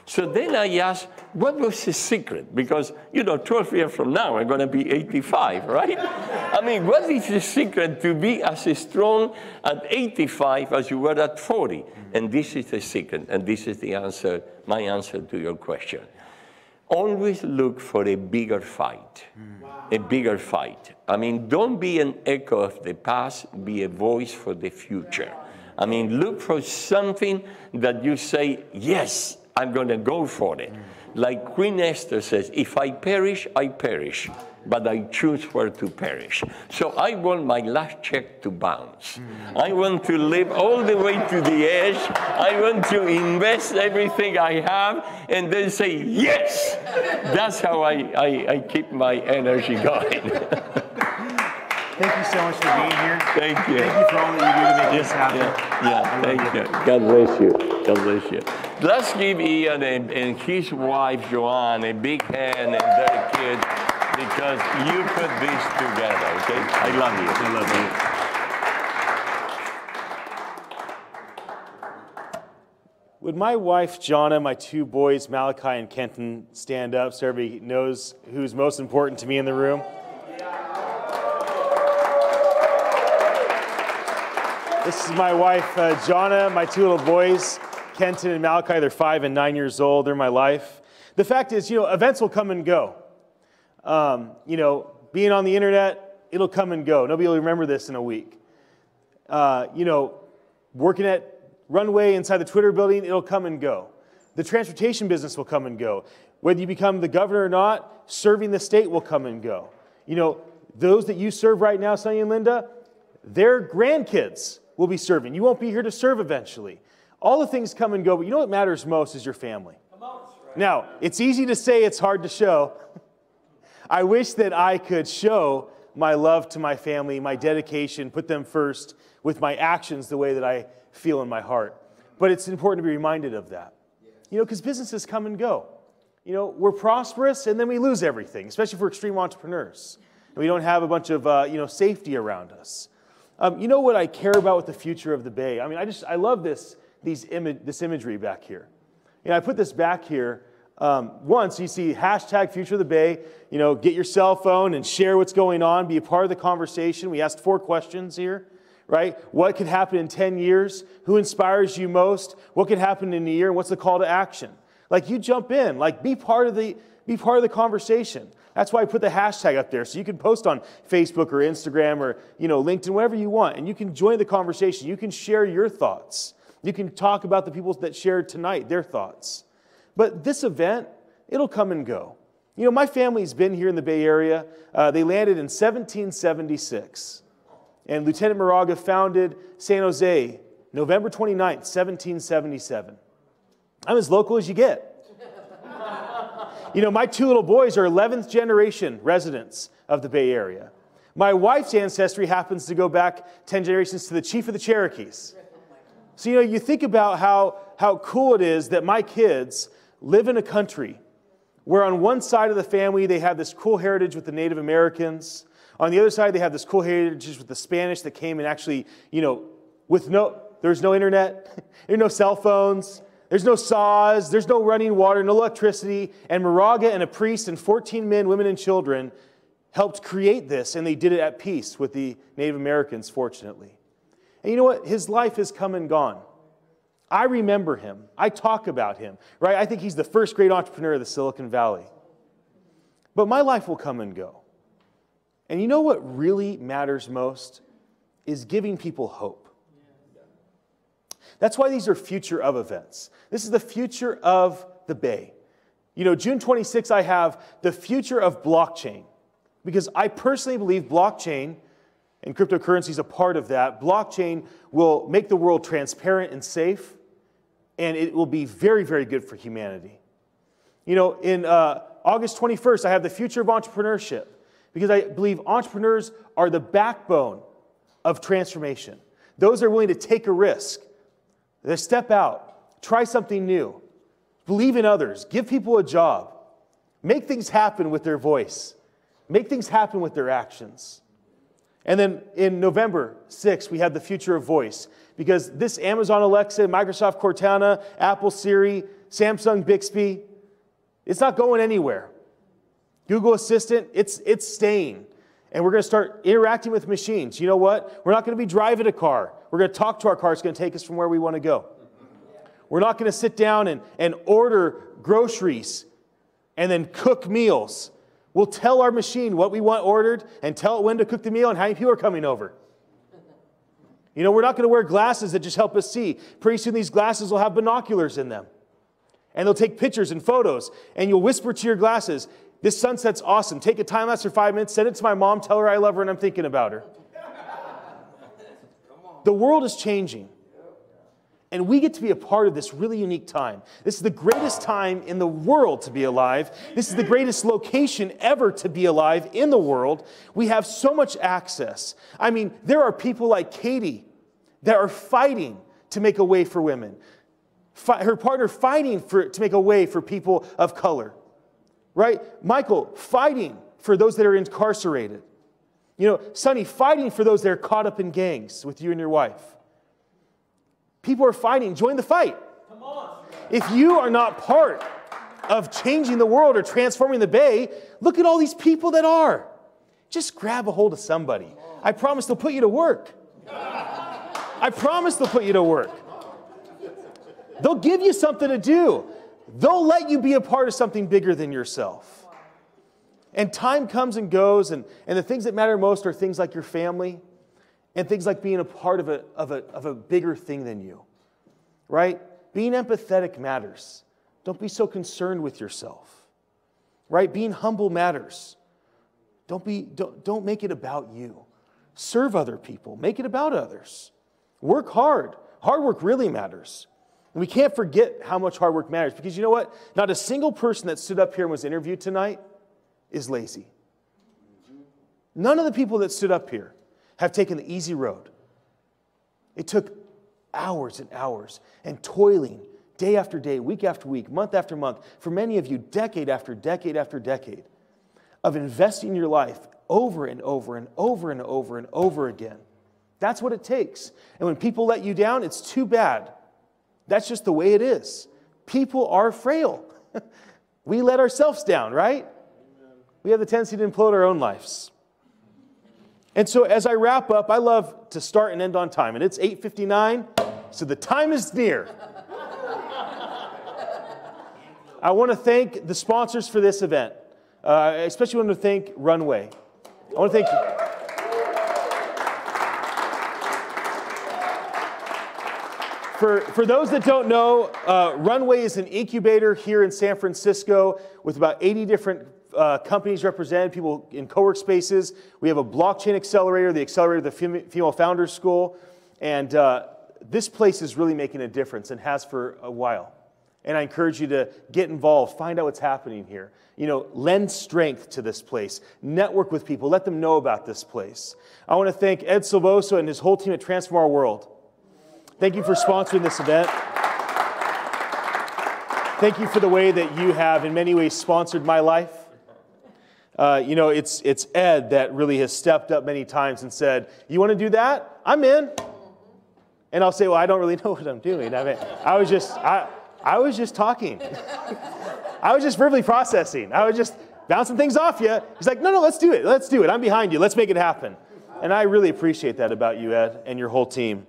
So then I asked, what was the secret? Because, you know, 12 years from now, I'm going to be 85, right? I mean, what is the secret to be as strong at 85 as you were at 40? And this is the secret, and this is the answer, my answer to your question. Always look for a bigger fight, a bigger fight. I mean, don't be an echo of the past, be a voice for the future. I mean, look for something that you say, yes, I'm going to go for it. Like Queen Esther says, if I perish, I perish, but I choose where to perish. So I want my last check to bounce. I want to live all the way to the edge. I want to invest everything I have and then say, yes! That's how I keep my energy going. Thank you so much for being here. Thank you. Thank you for all that you do to make this happen. Yeah, thank you. God bless you. God bless you. Let's give Ian and his wife, Joanne, a big hand and their kids, because you put this together, okay? I love you. I love you. Would my wife, Jonna, my two boys, Malachi and Kenton, stand up so everybody knows who's most important to me in the room? This is my wife, Jonna, my two little boys, Kenton and Malachi. They're 5 and 9 years old. They're my life. The fact is, you know, events will come and go. You know, being on the internet, it'll come and go. Nobody will remember this in a week. You know, working at Runway inside the Twitter building, it'll come and go. The transportation business will come and go. Whether you become the governor or not, serving the state will come and go. You know, those that you serve right now, Sonny and Linda, their grandkids will be serving. You won't be here to serve eventually. All the things come and go, but you know what matters most is your family. Now, it's easy to say, it's hard to show. I wish that I could show my love to my family, my dedication, put them first with my actions the way that I feel in my heart. But it's important to be reminded of that. You know, because businesses come and go. You know, we're prosperous and then we lose everything, especially for extreme entrepreneurs. We don't have a bunch of, you know, safety around us. You know what I care about with the future of the Bay? I mean, I love this imagery back here. You know, I put this back here once. You see hashtag Future of the Bay. You know, get your cell phone and share what's going on. Be a part of the conversation. We asked 4 questions here, right? What could happen in 10 years? Who inspires you most? What could happen in a year? And what's the call to action? Like, you jump in. Like, be part of the conversation. That's why I put the hashtag up there, so you can post on Facebook or Instagram or, you know, LinkedIn, whatever you want, and you can join the conversation. You can share your thoughts. You can talk about the people that shared tonight, their thoughts. But this event, it'll come and go. You know, my family's been here in the Bay Area. They landed in 1776, and Lieutenant Moraga founded San Jose November 29th, 1777. I'm as local as you get. You know, my 2 little boys are 11th generation residents of the Bay Area. My wife's ancestry happens to go back 10 generations to the chief of the Cherokees. So, you know, you think about how cool it is that my kids live in a country where on one side of the family they have this cool heritage with the Native Americans. On the other side, they have this cool heritage with the Spanish that came and actually, there's no internet, there's no cell phones, there's no saws, there's no running water, no electricity. And Moraga and a priest and 14 men, women, and children helped create this, and they did it at peace with the Native Americans, fortunately. And you know what? His life has come and gone. I remember him. I talk about him, right? I think he's the first great entrepreneur of the Silicon Valley. But my life will come and go. And you know what really matters most is giving people hope. That's why these are future of events. This is the future of the Bay. June 26th, I have the future of blockchain, because I personally believe blockchain, and cryptocurrency is a part of that. Blockchain will make the world transparent and safe, and it will be very, very good for humanity. In August 21st, I have the future of entrepreneurship, because I believe entrepreneurs are the backbone of transformation. Those that are willing to take a risk, they step out, try something new, believe in others, give people a job, make things happen with their voice, make things happen with their actions. And then in November 6th, we have the future of voice, because this Amazon Alexa, Microsoft Cortana, Apple Siri, Samsung Bixby, it's not going anywhere. Google Assistant, it's staying. And we're going to start interacting with machines. You know what? We're not going to be driving a car. We're going to talk to our car. It's going to take us from where we want to go. We're not going to sit down and order groceries and then cook meals. We'll tell our machine what we want ordered and tell it when to cook the meal and how many people are coming over. We're not going to wear glasses that just help us see. Pretty soon these glasses will have binoculars in them. And they'll take pictures and photos. And you'll whisper to your glasses, "This sunset's awesome. Take a time lapse for 5 minutes, send it to my mom, tell her I love her and I'm thinking about her." The world is changing. And we get to be a part of this really unique time. This is the greatest time in the world to be alive. This is the greatest location ever to be alive in the world. We have so much access. I mean, there are people like Katie that are fighting to make a way for women. Her partner fighting to make a way for people of color. Right? Michael fighting for those that are incarcerated. Sonny fighting for those that are caught up in gangs with you and your wife. People are fighting. Join the fight. Come on. If you are not part of changing the world or transforming the Bay, look at all these people that are. Just grab a hold of somebody. I promise they'll put you to work. I promise they'll put you to work. They'll give you something to do. They'll let you be a part of something bigger than yourself. And time comes and goes, and the things that matter most are things like your family and things like being a part of a bigger thing than you, right? Being empathetic matters. Don't be so concerned with yourself, right? Being humble matters. Don't make it about you. Serve other people. Make it about others. Work hard. Hard work really matters. And we can't forget how much hard work matters, because you know what? Not a single person that stood up here and was interviewed tonight is lazy. None of the people that stood up here have taken the easy road. It took hours and hours and toiling day after day, week after week, month after month, for many of you, decade after decade after decade, of investing your life over and over and over and over and over again. That's what it takes. And when people let you down, it's too bad. That's just the way it is. People are frail. We let ourselves down, right? We have the tendency to implode our own lives. And so as I wrap up, I love to start and end on time. And it's 8:59, so the time is near. I want to thank the sponsors for this event. I especially want to thank Runway. I want to thank you. For those that don't know, Runway is an incubator here in San Francisco with about 80 different companies represented, people in co-work spaces. We have a blockchain accelerator, the accelerator of the Female Founders School. And this place is really making a difference and has for a while. And I encourage you to get involved, find out what's happening here. Lend strength to this place. Network with people. Let them know about this place. I want to thank Ed Silvoso and his whole team at Transform Our World. Thank you for sponsoring this event. Thank you for the way that you have, in many ways, sponsored my life. You know, it's Ed that really has stepped up many times and said, "You want to do that? I'm in." And I'll say, "Well, I don't really know what I'm doing." I mean, I was just talking. I was just verbally processing. I was just bouncing things off you. He's like, "No, let's do it. Let's do it. I'm behind you. Let's make it happen." And I really appreciate that about you, Ed, and your whole team.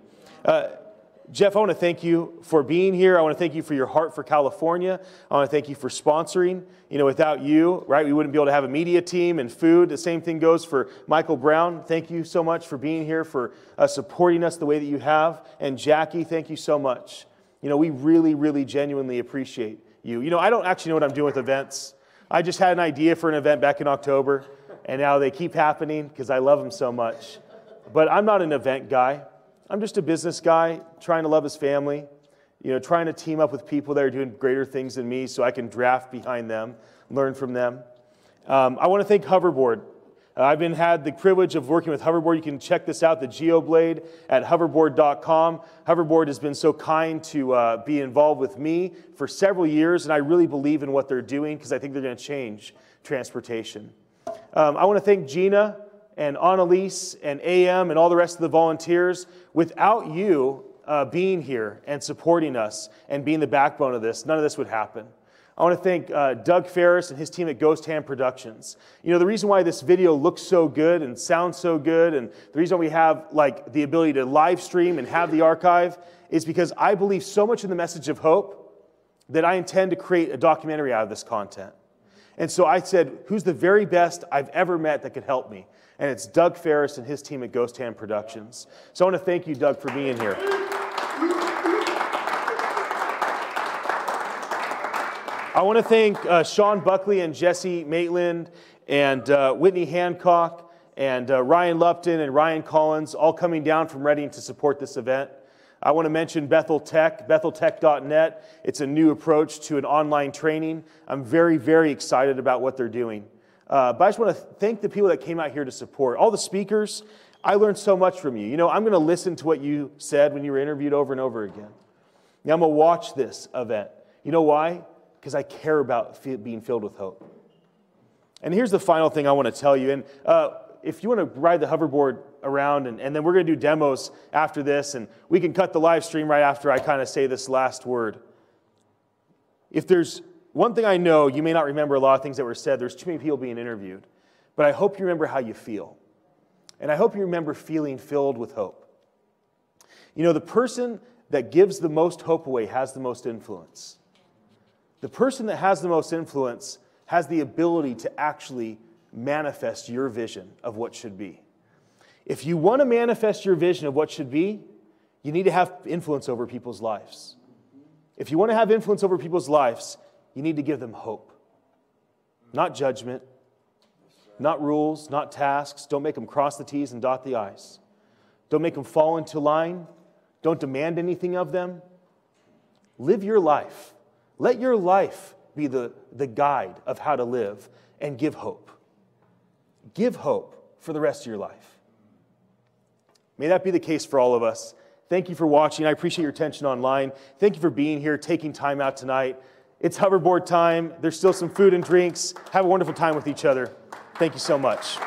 Jeff, I want to thank you for being here. I want to thank you for your heart for California. I want to thank you for sponsoring. You know, without you, right, we wouldn't be able to have a media team and food. The same thing goes for Michael Brown. Thank you so much for being here, for supporting us the way that you have. And Jackie, thank you so much. You know, we really, really genuinely appreciate you. You know, I don't actually know what I'm doing with events. I just had an idea for an event back in October, and now they keep happening because I love them so much. But I'm not an event guy. I'm just a business guy trying to love his family, you know, trying to team up with people that are doing greater things than me so I can draft behind them, learn from them. I want to thank Hoverboard. I've had the privilege of working with Hoverboard. You can check this out, the GeoBlade, at hoverboard.com. Hoverboard has been so kind to be involved with me for several years, and I really believe in what they're doing because I think they're going to change transportation. I want to thank Gina and Annalise and AM and all the rest of the volunteers. Without you being here and supporting us and being the backbone of this, none of this would happen. I want to thank Doug Ferris and his team at Ghost Hand Productions. You know, the reason why this video looks so good and sounds so good, and the reason we have like the ability to live stream and have the archive is because I believe so much in the message of hope that I intend to create a documentary out of this content. And so I said, who's the very best I've ever met that could help me? And it's Doug Ferris and his team at Ghost Hand Productions. So I want to thank you, Doug, for being here. I want to thank Sean Buckley and Jesse Maitland and Whitney Hancock and Ryan Lupton and Ryan Collins, all coming down from Reading to support this event. I want to mention Bethel Tech, betheltech.net. It's a new approach to an online training. I'm very, very excited about what they're doing. But I just want to thank the people that came out here to support. All the speakers, I learned so much from you. You know, I'm going to listen to what you said when you were interviewed over and over again. Now I'm going to watch this event. You know why? Because I care about being filled with hope. And here's the final thing I want to tell you. And if you want to ride the hoverboard around, and then we're going to do demos after this, and we can cut the live stream right after I kind of say this last word. If there's one thing I know, you may not remember a lot of things that were said. There's too many people being interviewed. But I hope you remember how you feel. And I hope you remember feeling filled with hope. You know, the person that gives the most hope away has the most influence. The person that has the most influence has the ability to actually manifest your vision of what should be. If you want to manifest your vision of what should be, you need to have influence over people's lives. If you want to have influence over people's lives, you need to give them hope. Not judgment, not rules, not tasks. Don't make them cross the T's and dot the I's. Don't make them fall into line. Don't demand anything of them. Live your life. Let your life be the guide of how to live, and give hope. Give hope for the rest of your life. May that be the case for all of us. Thank you for watching. I appreciate your attention online. Thank you for being here, taking time out tonight. It's hoverboard time. There's still some food and drinks. Have a wonderful time with each other. Thank you so much.